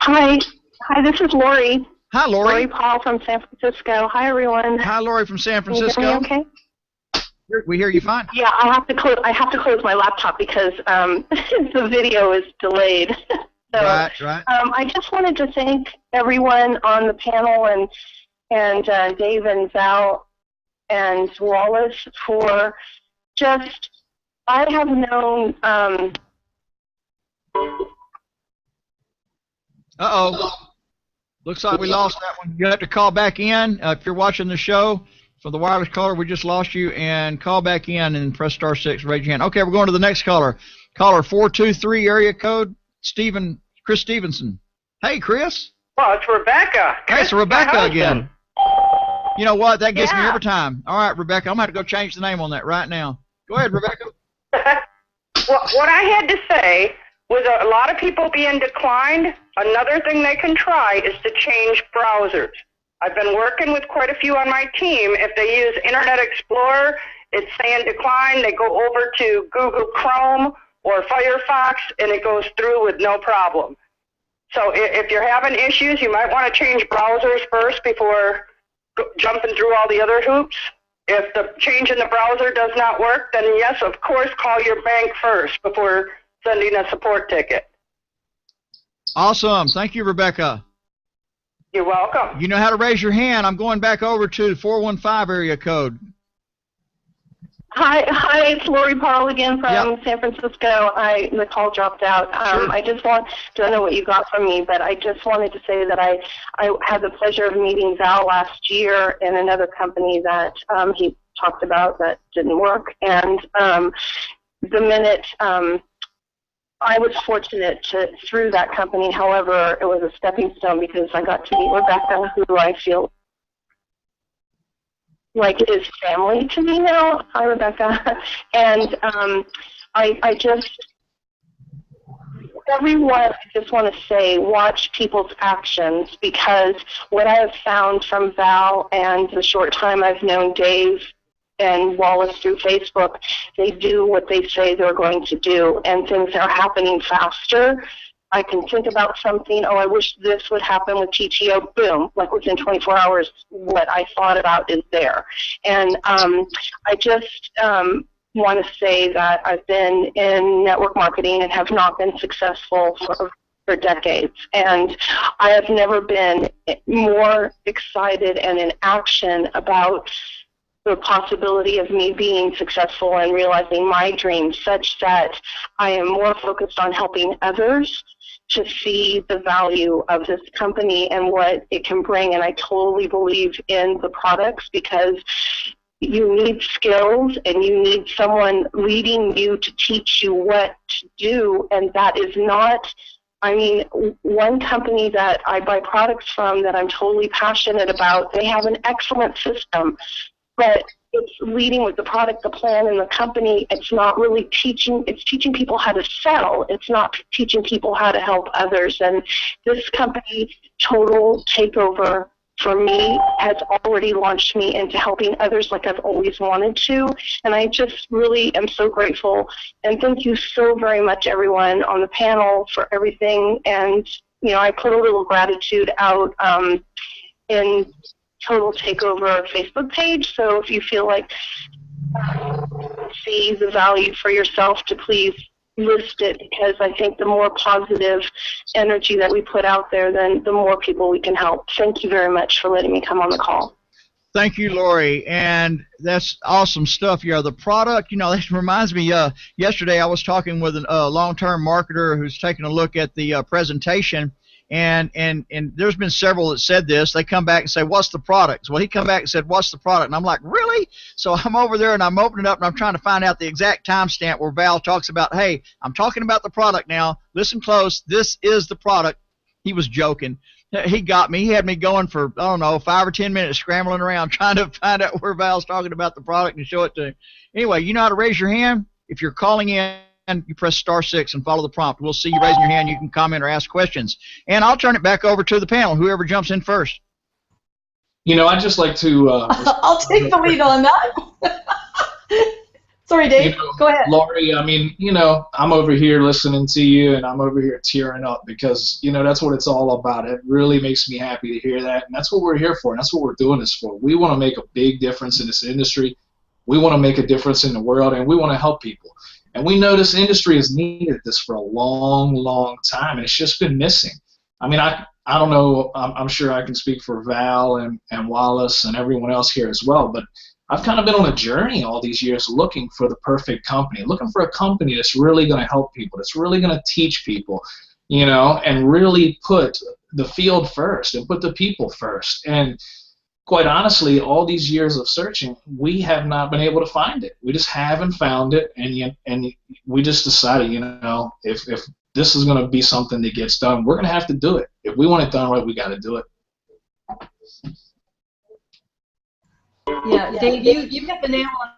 Hi, this is Lori. Hi, Lori. Lori Paul from San Francisco. Hi, everyone. Hi, Lori from San Francisco. Can you hear me okay? We hear you fine. Yeah, I have to close my laptop because the video is delayed. So, right. I just wanted to thank everyone on the panel and Dave and Val and Wallace for just. I have known. Looks like we lost that one. You have to call back in if you're watching the show. For the wireless caller, we just lost you, and call back in and press *6, raise your hand. Okay, we're going to the next caller. Caller 423 area code, Chris Stevenson. Hey, Chris. Oh, it's Rebecca. Hey, it's Rebecca again. You know what? That gets me every time. All right, Rebecca, I'm going to have to go change the name on that right now. Go ahead, Rebecca. What I had to say was a lot of people being declined. Another thing they can try is to change browsers. I've been working with quite a few on my team. If they use Internet Explorer, it's saying decline. They go over to Google Chrome or Firefox, and it goes through with no problem. So if you're having issues, you might want to change browsers first before jumping through all the other hoops. If the change in the browser does not work, then yes, of course, call your bank first before sending a support ticket. Awesome. Thank you, Rebecca. You're welcome. You know how to raise your hand. I'm going back over to the 415 area code. Hi, it's Lori Parle again from San Francisco. The call dropped out. Sure. I just don't know what you got from me, but I just wanted to say that I had the pleasure of meeting Val last year in another company that he talked about that didn't work. And the minute I was fortunate through that company, however, it was a stepping stone because I got to meet Rebecca, who I feel like is family to me now. Hi, Rebecca. And everyone, I just want to say, watch people's actions, because what I have found from Val and the short time I've known Dave and Wallace through Facebook, they do what they say they're going to do, and things are happening faster. I can think about something, oh, I wish this would happen with TTO, boom, like within 24 hours, what I thought about is there. And I just want to say that I've been in network marketing and have not been successful for decades. And I have never been more excited and in action about the possibility of me being successful and realizing my dreams, such that I am more focused on helping others to see the value of this company and what it can bring. And I totally believe in the products, because you need skills and you need someone leading you to teach you what to do. And that is not, I mean, one company that I buy products from that I'm totally passionate about, they have an excellent system, but it's leading with the product, the plan, and the company. It's not really teaching. It's teaching people how to sell. It's not teaching people how to help others. And this company, Total Takeover, for me, has already launched me into helping others like I've always wanted to. And I just really am so grateful. And thank you so very much, everyone on the panel, for everything. And, you know, I put a little gratitude out in Total Takeover Facebook page, so if you feel like see the value for yourself, to please list it, because I think the more positive energy that we put out there, then the more people we can help. Thank you very much for letting me come on the call. Thank you, Lori, and that's awesome stuff. Yeah, the product, you know, that reminds me, yesterday I was talking with a long-term marketer who's taking a look at the presentation. And there's been several that said this. They come back and say, what's the product? Well, he come back and said, what's the product? And I'm like, really? So I'm over there and I'm opening up and I'm trying to find out the exact timestamp where Val talks about, hey, I'm talking about the product now. Listen close. This is the product. He was joking. He got me. He had me going for, I don't know, 5 or 10 minutes scrambling around trying to find out where Val's talking about the product and show it to him. Anyway, you know how to raise your hand? If you're calling in, you press *6 and follow the prompt. We'll see you raising your hand. You can comment or ask questions. And I'll turn it back over to the panel, whoever jumps in first. You know, I'd just like to... I'll take the lead on that. Sorry, Dave. You know, go ahead. Laurie, I mean, you know, I'm over here listening to you, and I'm over here tearing up because, you know, that's what it's all about. It really makes me happy to hear that, and that's what we're here for, and that's what we're doing this for. We want to make a big difference in this industry. We want to make a difference in the world, and we want to help people. And we know this industry has needed this for a long, long time, and it's just been missing. I mean, I don't know. I'm sure I can speak for Val and Wallace and everyone else here as well, but I've kind of been on a journey all these years looking for the perfect company, looking for a company that's really going to help people, that's really going to teach people, you know, and really put the field first and put the people first. And quite honestly, all these years of searching, we have not been able to find it. We just haven't found it, and we just decided, you know, if this is going to be something that gets done, we're going to have to do it. If we want it done right, we got to do it. Yeah, Dave, you hit the nail on.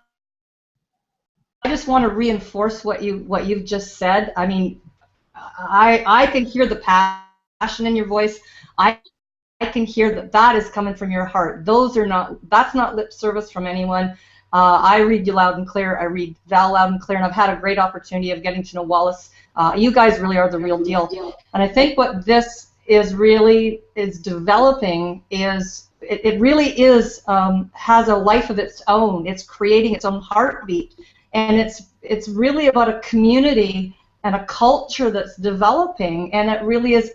I just want to reinforce what you've just said. I mean, I can hear the passion in your voice. I can hear that is coming from your heart. That's not lip service from anyone. I read you loud and clear. I read Val loud and clear, and I've had a great opportunity of getting to know Wallace. You guys really are the real deal. And I think what this is developing is it really is has a life of its own. It's creating its own heartbeat, and it's really about a community and a culture that's developing, and it really has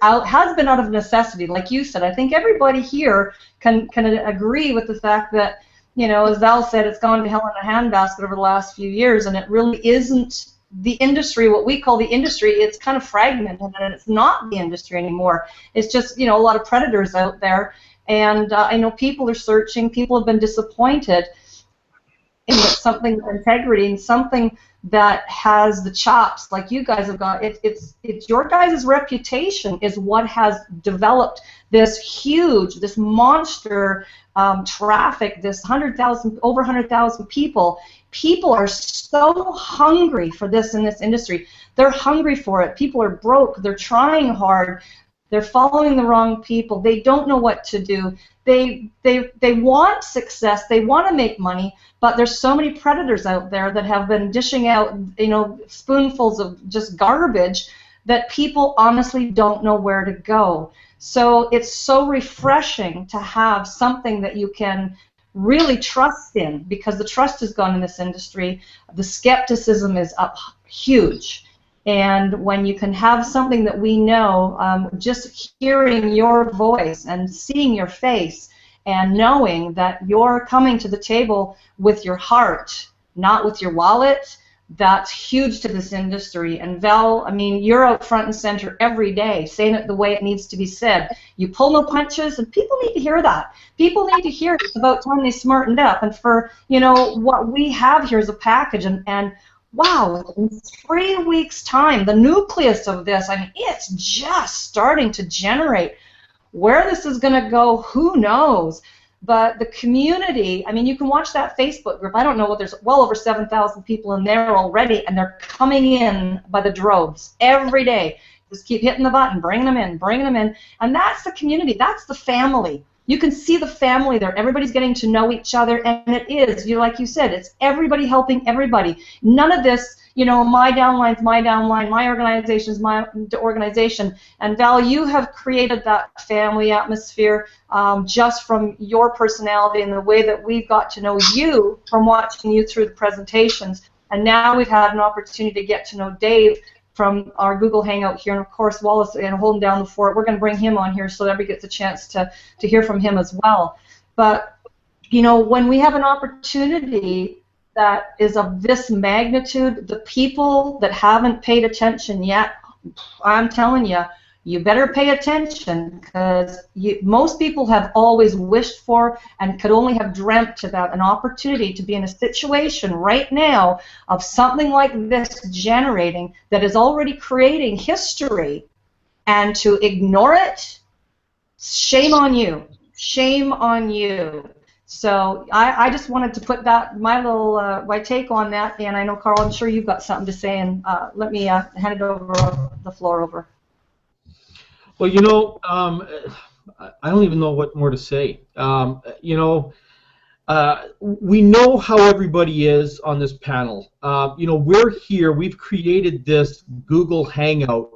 been out of necessity, like you said. I think everybody here can agree with the fact that, you know, as Val said, it's gone to hell in a handbasket over the last few years, and it really isn't the industry, what we call the industry. It's kind of fragmented, and it's not the industry anymore. It's just, you know, a lot of predators out there, and I know people are searching. People have been disappointed in something with integrity and something that has the chops like you guys have got. It's your guys' reputation is what has developed this huge, this monster traffic, this over 100,000 people. People are so hungry for this in this industry. They're hungry for it. People are broke. They're trying hard. They're following the wrong people. They don't know what to do. They want success. They want to make money, but there's so many predators out there that have been dishing out, you know, spoonfuls of just garbage that people honestly don't know where to go. So it's so refreshing to have something that you can really trust in, because the trust is gone in this industry. The skepticism is up huge. And when you can have something that we know, just hearing your voice and seeing your face and knowing that you're coming to the table with your heart, not with your wallet, that's huge to this industry. And Val, I mean, you're out front and center every day, saying it the way it needs to be said. You pull no punches, and people need to hear that. People need to hear it's about time they smartened up. And for, you know, what we have here is a package, and wow, in 3 weeks' time, the nucleus of this, I mean, it's just starting to generate. Where this is going to go, who knows? But the community, I mean, you can watch that Facebook group. I don't know what, there's well over 7,000 people in there already, and they're coming in by the droves every day. Just keep hitting the button, bringing them in, and that's the community. That's the family. You can see the family there. Everybody's getting to know each other, and it is, like you said, it's everybody helping everybody. None of this, you know, my downline's my downline, my organization's my organization. And Val, you have created that family atmosphere just from your personality and the way that we've got to know you from watching you through the presentations. And now we've had an opportunity to get to know Dave from our Google Hangout here, and of course Wallace and holding down the fort. We're going to bring him on here so everybody gets a chance to hear from him as well. But you know, when we have an opportunity that is of this magnitude, the people that haven't paid attention yet, I'm telling you, you better pay attention, because most people have always wished for and could only have dreamt about an opportunity to be in a situation right now of something like this generating that is already creating history, and to ignore it, shame on you. Shame on you. So I just wanted to put that, my take on that, and I know, Carl, I'm sure you've got something to say, and let me hand it over, the floor over. Well, you know, I don't even know what more to say. You know, we know how everybody is on this panel. You know, we're here. We've created this Google Hangout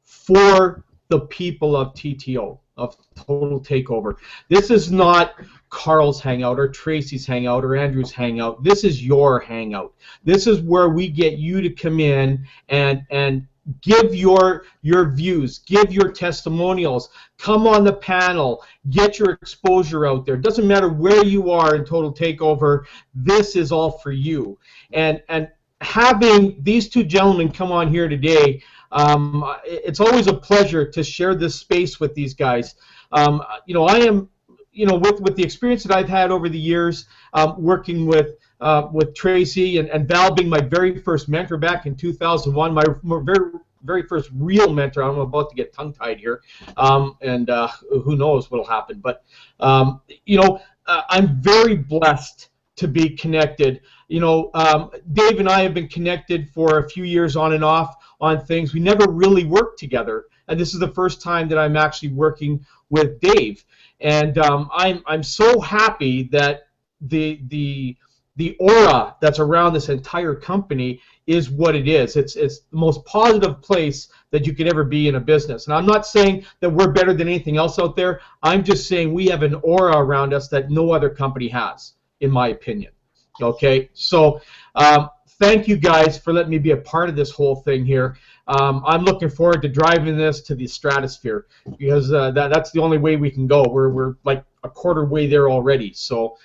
for the people of TTO, of Total Takeover. This is not Carl's Hangout or Tracy's Hangout or Andrew's Hangout. This is your Hangout. This is where we get you to come in and give your views, give your testimonials, come on the panel, get your exposure out there. It doesn't matter where you are in Total Takeover, this is all for you. And having these two gentlemen come on here today, it's always a pleasure to share this space with these guys. You know, I am, you know, with the experience that I've had over the years, working with Tracy and Val being my very first mentor back in 2001, my very first real mentor. I'm about to get tongue-tied here, and who knows what'll happen. But you know, I'm very blessed to be connected. You know, Dave and I have been connected for a few years on and off on things. We never really worked together, and this is the first time that I'm actually working with Dave. And I'm so happy that the the aura that's around this entire company is what it is. It's the most positive place that you could ever be in a business. And I'm not saying that we're better than anything else out there. I'm just saying we have an aura around us that no other company has, in my opinion. Okay, so thank you guys for letting me be a part of this whole thing here. I'm looking forward to driving this to the stratosphere, because that's the only way we can go. We're like a quarter way there already. So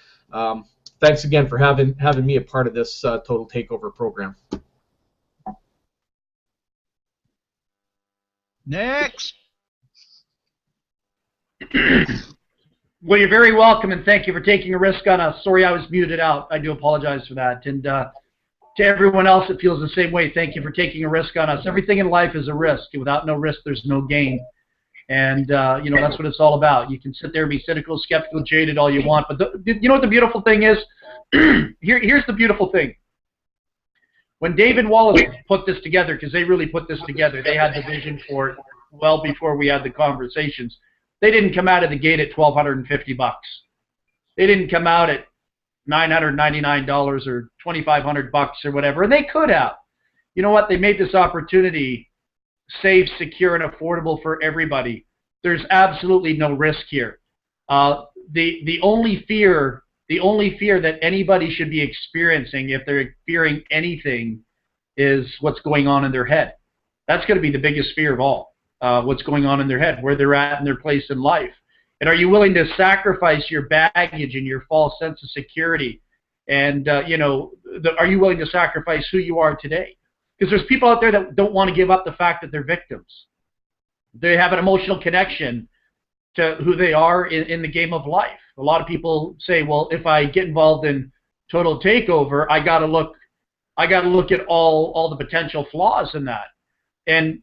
thanks again for having me a part of this Total Takeover program. Next. Well, you're very welcome, and thank you for taking a risk on us. Sorry I was muted out. I do apologize for that. And to everyone else that feels the same way, thank you for taking a risk on us. Everything in life is a risk. Without no risk, there's no gain. And, you know, that's what it's all about. You can sit there and be cynical, skeptical, jaded all you want. But you know what the beautiful thing is? Here's the beautiful thing. When Dave and Wallace put this together, because they really put this together, they had the vision for it well before we had the conversations. They didn't come out of the gate at $1,250. They didn't come out at $999 or $2,500 or whatever. And they could have. You know what? They made this opportunity safe, secure, and affordable for everybody. There's absolutely no risk here. The only fear that anybody should be experiencing, if they're fearing anything, is what's going on in their head. That's going to be the biggest fear of all. What's going on in their head, where they're at in their place in life. And are you willing to sacrifice your baggage and your false sense of security? And, you know, are you willing to sacrifice who you are today? Because there's people out there that don't want to give up the fact that they're victims. They have an emotional connection to who they are in the game of life. A lot of people say, well, if I get involved in Total Takeover, I got to look at all the potential flaws in that. And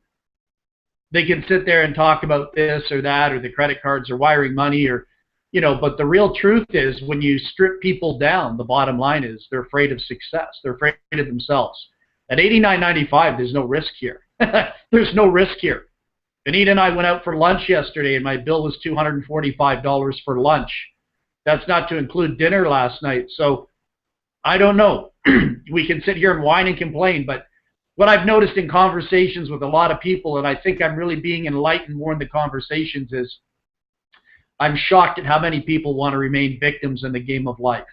they can sit there and talk about this or that, or the credit cards, or wiring money, or, you know, but the real truth is, when you strip people down, the bottom line is they're afraid of success. They're afraid of themselves. At $89.95, there's no risk here. There's no risk here. Anita and I went out for lunch yesterday, and my bill was $245 for lunch. That's not to include dinner last night. So I don't know. We can sit here and whine and complain, but what I've noticed in conversations with a lot of people, and I think I'm really being enlightened more in the conversations, is I'm shocked at how many people want to remain victims in the game of life.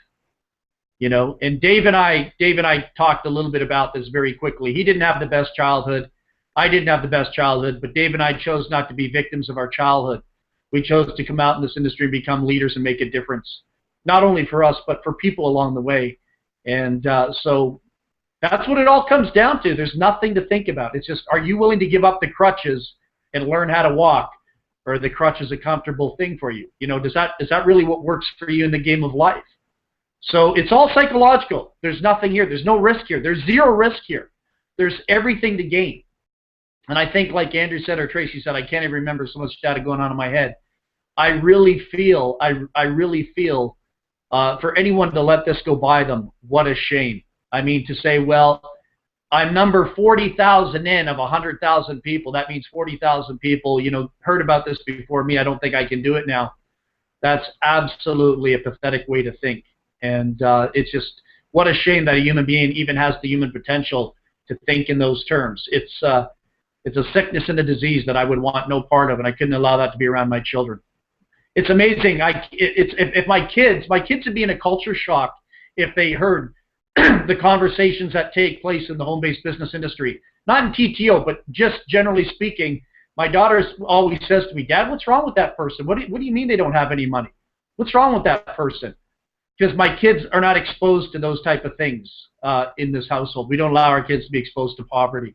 You know, and Dave and I talked a little bit about this very quickly. He didn't have the best childhood. I didn't have the best childhood, but Dave and I chose not to be victims of our childhood. We chose to come out in this industry and become leaders and make a difference, not only for us, but for people along the way. And so that's what it all comes down to. There's nothing to think about. It's just, are you willing to give up the crutches and learn how to walk, or are the crutches a comfortable thing for you? You know, is that really what works for you in the game of life? So it's all psychological. There's nothing here. There's no risk here. There's zero risk here. There's everything to gain. And I think, like Andrew said or Tracy said, I can't even remember, so much data going on in my head. I really feel for anyone to let this go by them, what a shame. I mean, to say, well, I'm number 40,000 in of 100,000 people. That means 40,000 people, you know, heard about this before me. I don't think I can do it now. That's absolutely a pathetic way to think. And it's just, what a shame that a human being even has the human potential to think in those terms. It's a sickness and a disease that I would want no part of, and I couldn't allow that to be around my children. It's amazing. If my kids would be in a culture shock if they heard the conversations that take place in the home-based business industry, not in TTO, but just generally speaking. My daughter always says to me, Dad, what's wrong with that person? What do you mean they don't have any money? What's wrong with that person? Because my kids are not exposed to those type of things in this household. We don't allow our kids to be exposed to poverty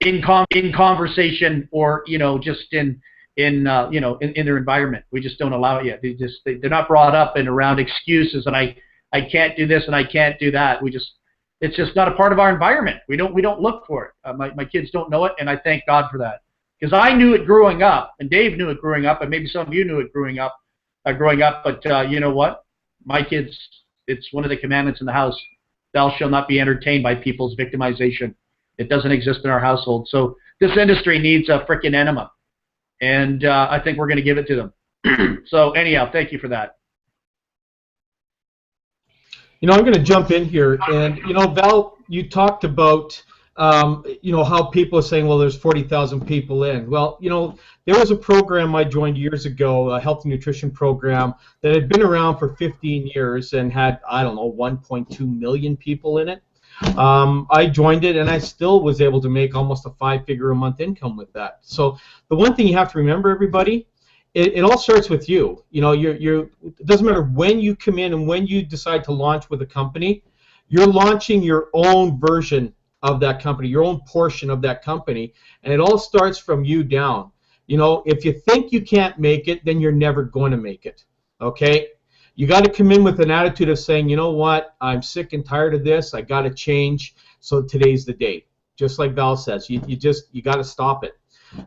in conversation, or, you know, just in their environment. We just don't allow it yet. They're not brought up and around excuses, and I can't do this and I can't do that. It's just not a part of our environment. We don't look for it. My kids don't know it, and I thank God for that, because I knew it growing up, and Dave knew it growing up, and maybe some of you knew it growing up. But you know what? My kids, it's one of the commandments in the house: thou shalt not be entertained by people's victimization. It doesn't exist in our household. So this industry needs a freaking enema, and I think we're going to give it to them. So anyhow, thank you for that. I'm going to jump in here, and Val, you talked about how people are saying, well, there's 40,000 people in. Well, there was a program I joined years ago, a health and nutrition program that had been around for 15 years and had, I don't know, 1.2 million people in it. I joined it, and I still was able to make almost a 5-figure a month income with that. So the one thing you have to remember, everybody, it all starts with you. It doesn't matter when you come in and when you decide to launch with a company, you're launching your own version of that company, your own portion of that company, and it all starts from you down. If you think you can't make it, then you're never going to make it. Okay? You got to come in with an attitude of saying, you know what, I'm sick and tired of this. I got to change. So today's the day. Just like Val says, you got to stop it.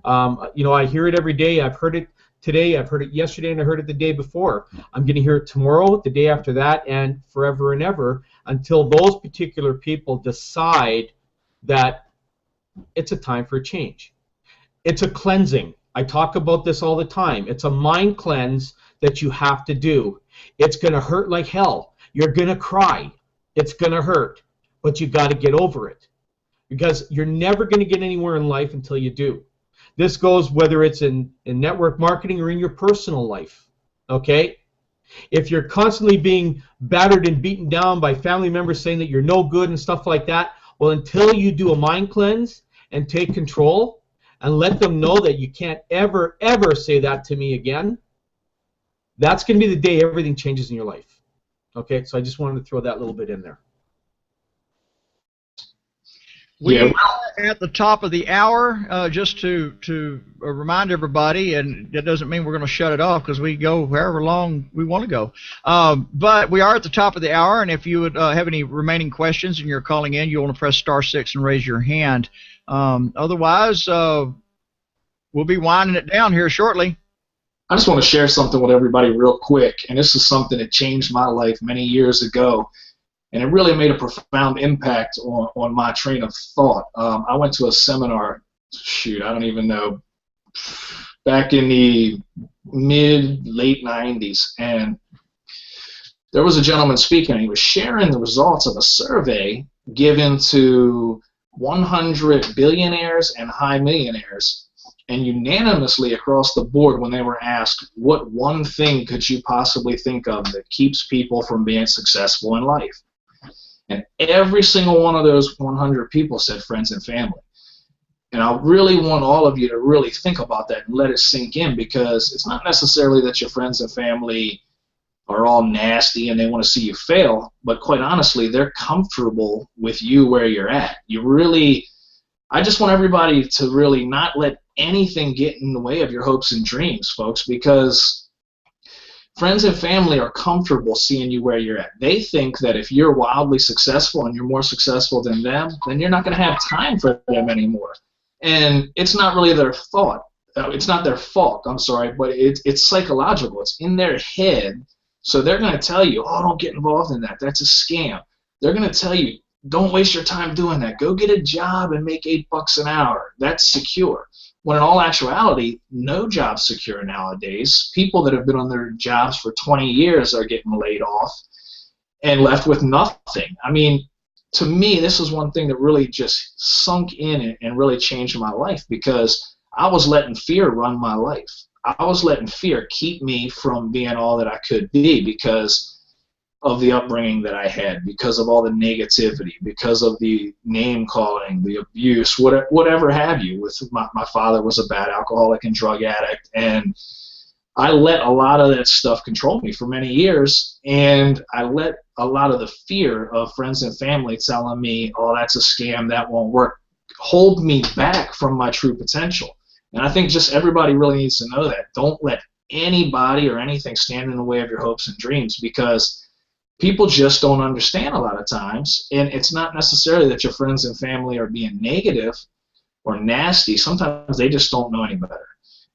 I hear it every day. I've heard it today, I've heard it yesterday, and I heard it the day before. I'm going to hear it tomorrow, the day after that, and forever and ever until those particular people decide that it's a time for a change. It's a cleansing. I talk about this all the time. It's a mind cleanse that you have to do. It's going to hurt like hell. You're going to cry. It's going to hurt. But you got to get over it. Because you're never going to get anywhere in life until you do. This goes whether it's in network marketing or in your personal life. Okay? If you're constantly being battered and beaten down by family members saying that you're no good and stuff like that, well, until you do a mind cleanse and take control and let them know that you can't ever, ever say that to me again, that's going to be the day everything changes in your life. Okay? So I just wanted to throw that little bit in there. We are at the top of the hour, just to remind everybody, and that doesn't mean we're going to shut it off because we go however long we want to go. But we are at the top of the hour, and if you would have any remaining questions and you're calling in, you want to press *6 and raise your hand. Otherwise, we'll be winding it down here shortly. I just want to share something with everybody real quick, and this is something that changed my life many years ago. And it really made a profound impact on my train of thought. I went to a seminar, I don't even know, back in the late 90s. And there was a gentleman speaking, and he was sharing the results of a survey given to 100 billionaires and high millionaires. And unanimously across the board, when they were asked, what one thing could you possibly think of that keeps people from being successful in life? And every single one of those 100 people said friends and family. And I really want all of you to really think about that and let it sink in, because it's not necessarily that your friends and family are all nasty and they want to see you fail, but quite honestly, they're comfortable with you where you're at. I just want everybody to really not let anything get in the way of your hopes and dreams, folks, because friends and family are comfortable seeing you where you're at. They think that if you're wildly successful and you're more successful than them, then you're not going to have time for them anymore. And it's not really their thought. It's not their fault, I'm sorry, but it's psychological. It's in their head. So they're going to tell you, oh, don't get involved in that. That's a scam. They're going to tell you, don't waste your time doing that. Go get a job and make $8 an hour. That's secure. When in all actuality, no job's secure nowadays. People that have been on their jobs for 20 years are getting laid off and left with nothing. I mean, to me, this is one thing that really just sunk in and really changed my life, because I was letting fear run my life. I was letting fear keep me from being all that I could be because of the upbringing that I had, because of all the negativity, because of the name calling, the abuse, whatever have you. My father was a bad alcoholic and drug addict, and I let a lot of that stuff control me for many years, and I let a lot of the fear of friends and family telling me, oh, that's a scam, that won't work, hold me back from my true potential. And I think just everybody really needs to know that. Don't let anybody or anything stand in the way of your hopes and dreams, because people just don't understand a lot of times, and it's not necessarily that your friends and family are being negative or nasty. Sometimes they just don't know any better.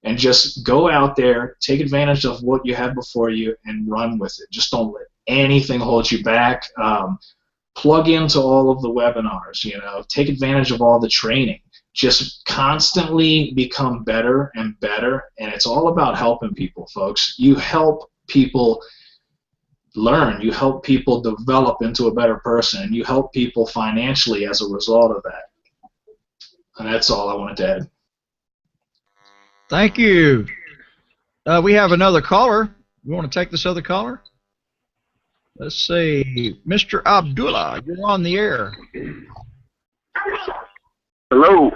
And just go out there, take advantage of what you have before you, and run with it. Just don't let anything hold you back. Plug into all of the webinars, take advantage of all the training. Just constantly become better and better, and it's all about helping people, folks. You help people learn. You help people develop into a better person, and you help people financially as a result of that. And that's all I wanted to add. Thank you. We have another caller. You want to take this other caller? Let's see. Mr. Abdullah, you're on the air. Hello.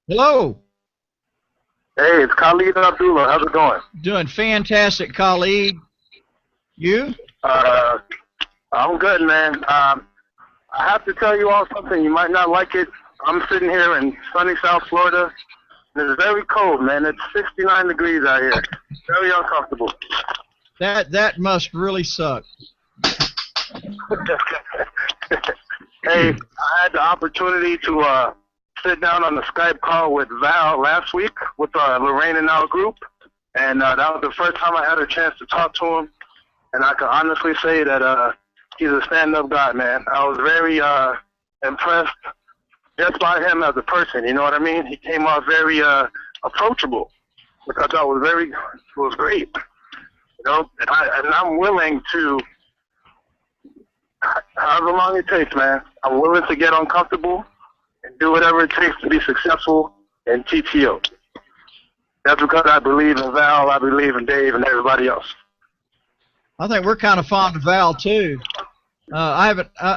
Hello. Hey, it's Khalid Abdullah. How's it going? Doing fantastic, Khalid. You? I'm good, man. I have to tell you all something. You might not like it. I'm sitting here in sunny South Florida, and it's very cold, man. It's 69 degrees out here. Very uncomfortable. That must really suck. Hey, I had the opportunity to sit down on the Skype call with Val last week with Lorraine and our group, and that was the first time I had a chance to talk to him, and I can honestly say that he's a stand-up guy, man. I was very impressed just by him as a person, you know what I mean? He came off very approachable, which I thought was great, you know, and I'm willing to, however long it takes, man, I'm willing to get uncomfortable and do whatever it takes to be successful in TTO. That's because I believe in Val, I believe in Dave, and everybody else. I think we're kind of fond of Val too. I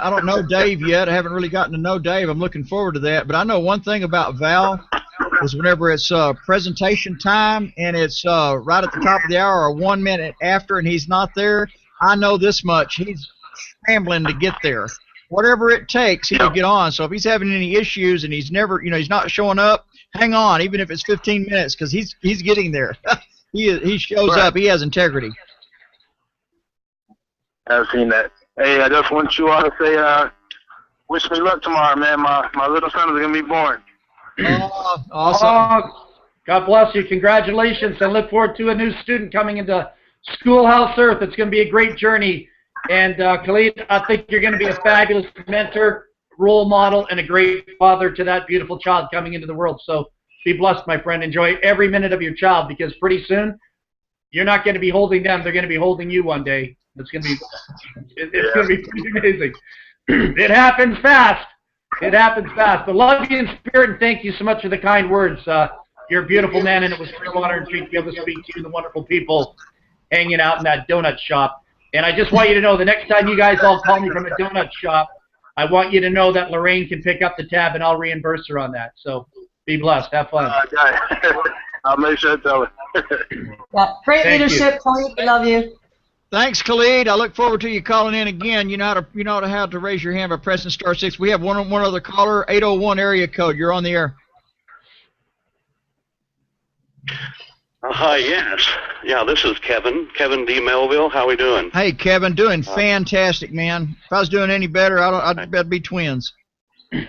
don't know Dave yet. I haven't really gotten to know Dave. I'm looking forward to that. But I know one thing about Val is whenever it's presentation time and it's right at the top of the hour or 1 minute after and he's not there, I know this much. He's scrambling to get there. Whatever it takes, he'll get on. So if he's having any issues and he's never, he's not showing up, hang on, even if it's 15 minutes, because he's getting there. he shows up. He has integrity. I've seen that. Hey, I just want you all to say, wish me luck tomorrow, man. My little son is going to be born. Awesome. God bless you. Congratulations. I look forward to a new student coming into Schoolhouse Earth. It's going to be a great journey. And Khalid, I think you're going to be a fabulous mentor, role model, and a great father to that beautiful child coming into the world. So be blessed, my friend. Enjoy every minute of your child, because pretty soon you're not going to be holding them. They're going to be holding you one day. It's going to be going to be pretty amazing. It happens fast. It happens fast. But love you in spirit, and thank you so much for the kind words. You're a beautiful man, and it was a real honor and treat to be able to speak to you and the wonderful people hanging out in that donut shop. And I just want you to know, the next time you guys all call me from a donut shop, I want you to know that Lorraine can pick up the tab, and I'll reimburse her on that. So be blessed. Have fun. I'll make sure to tell her. Yeah, great leadership, Khalid. We love you. Thanks, Khalid. I look forward to you calling in again. You know how to raise your hand by pressing *6. We have one other caller, 801 area code. You're on the air. Hi, yes. Yeah, this is Kevin. Kevin D. Melville. How we doing? Hey, Kevin. Doing fantastic, man. If I was doing any better, I'd be twins. Well,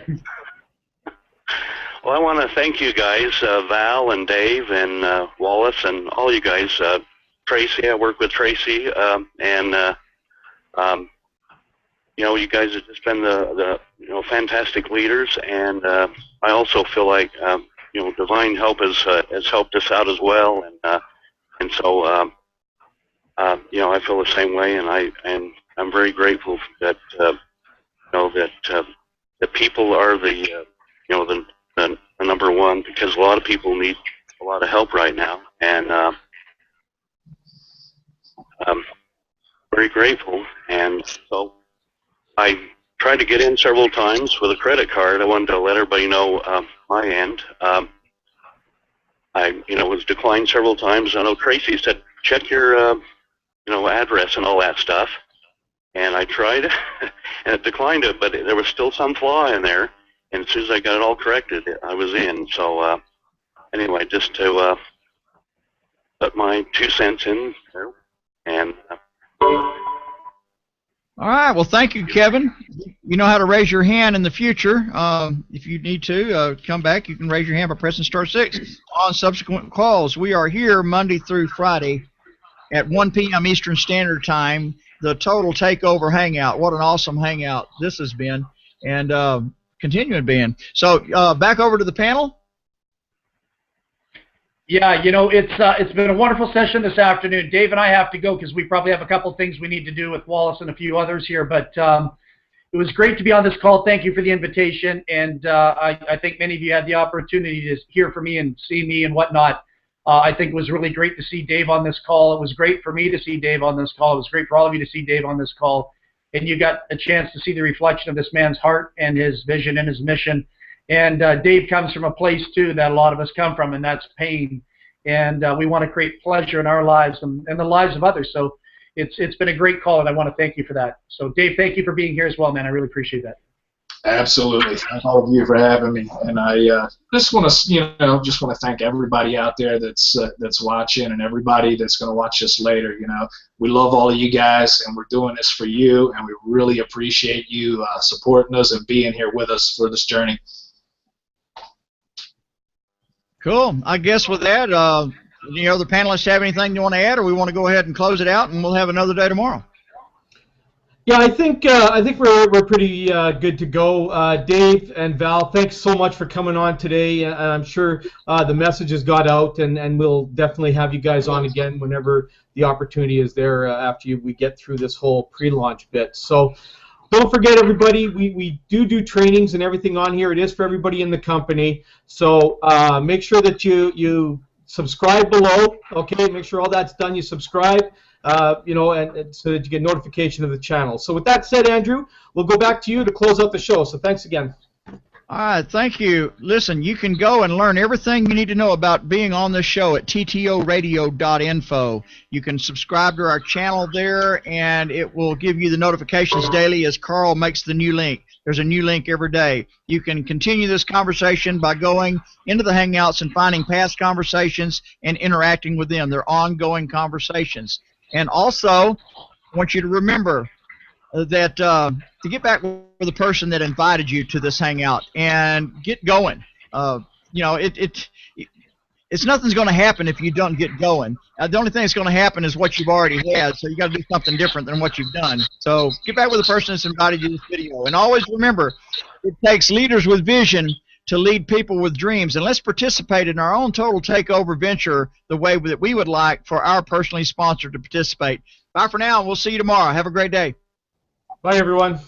I want to thank you guys, Val and Dave and Wallace and all you guys. Tracy, I work with Tracy, and you guys have just been the fantastic leaders, and I also feel like divine help has helped us out as well, and so I feel the same way, and I'm very grateful that that people are the number one, because a lot of people need a lot of help right now, and I'm very grateful. And so I tried to get in several times with a credit card. I wanted to let everybody know my end. I was declined several times. I know Tracy said check your address and all that stuff, and I tried and it declined it, but there was still some flaw in there, and as soon as I got it all corrected, I was in. So anyway, just to put my 2 cents in there. And all right. Well, thank you, Kevin. You know how to raise your hand in the future. If you need to come back, you can raise your hand by pressing *6 on subsequent calls. We are here Monday through Friday at 1 p.m. Eastern Standard Time, the Total Takeover Hangout. What an awesome hangout this has been, and continuing being. So back over to the panel. Yeah, it's been a wonderful session this afternoon. Dave and I have to go because we probably have a couple of things we need to do with Wallace and a few others here. But it was great to be on this call. Thank you for the invitation. And I think many of you had the opportunity to hear from me and see me and whatnot. I think it was really great to see Dave on this call. It was great for me to see Dave on this call. It was great for all of you to see Dave on this call. And you got a chance to see the reflection of this man's heart and his vision and his mission. And Dave comes from a place, too, that a lot of us come from, and that's pain. And we want to create pleasure in our lives and the lives of others. So it's been a great call, and I want to thank you for that. So, Dave, thank you for being here as well, man. I really appreciate that. Absolutely. Thank all of you for having me. And I just want to thank everybody out there that's watching and everybody that's going to watch us later. We love all of you guys, and we're doing this for you, and we really appreciate you supporting us and being here with us for this journey. Cool. I guess with that, any other panelists have anything you want to add, or we want to go ahead and close it out, and we'll have another day tomorrow? Yeah, I think we're pretty good to go. Dave and Val, thanks so much for coming on today. I'm sure the message has got out, and we'll definitely have you guys on again whenever the opportunity is there after we get through this whole pre-launch bit. So don't forget, everybody, we do trainings and everything on here. It is for everybody in the company. So make sure that you subscribe below. Okay, make sure all that's done. You subscribe. And so that you get notification of the channel. So with that said, Andrew, we'll go back to you to close out the show. So thanks again. All right, thank you. Listen, you can go and learn everything you need to know about being on this show at ttoradio.info. You can subscribe to our channel there, and it will give you the notifications daily as Carl makes the new link. There's a new link every day. You can continue this conversation by going into the Hangouts and finding past conversations and interacting with them. They're ongoing conversations. And also, I want you to remember that to get back with the person that invited you to this hangout and get going. It's nothing's going to happen if you don't get going. The only thing that's going to happen is what you've already had, so you got to do something different than what you've done. So get back with the person that's invited you to this video. And always remember, it takes leaders with vision to lead people with dreams, and let's participate in our own total takeover venture the way that we would like for our personally sponsored to participate. Bye for now, and we'll see you tomorrow. Have a great day. Bye, everyone.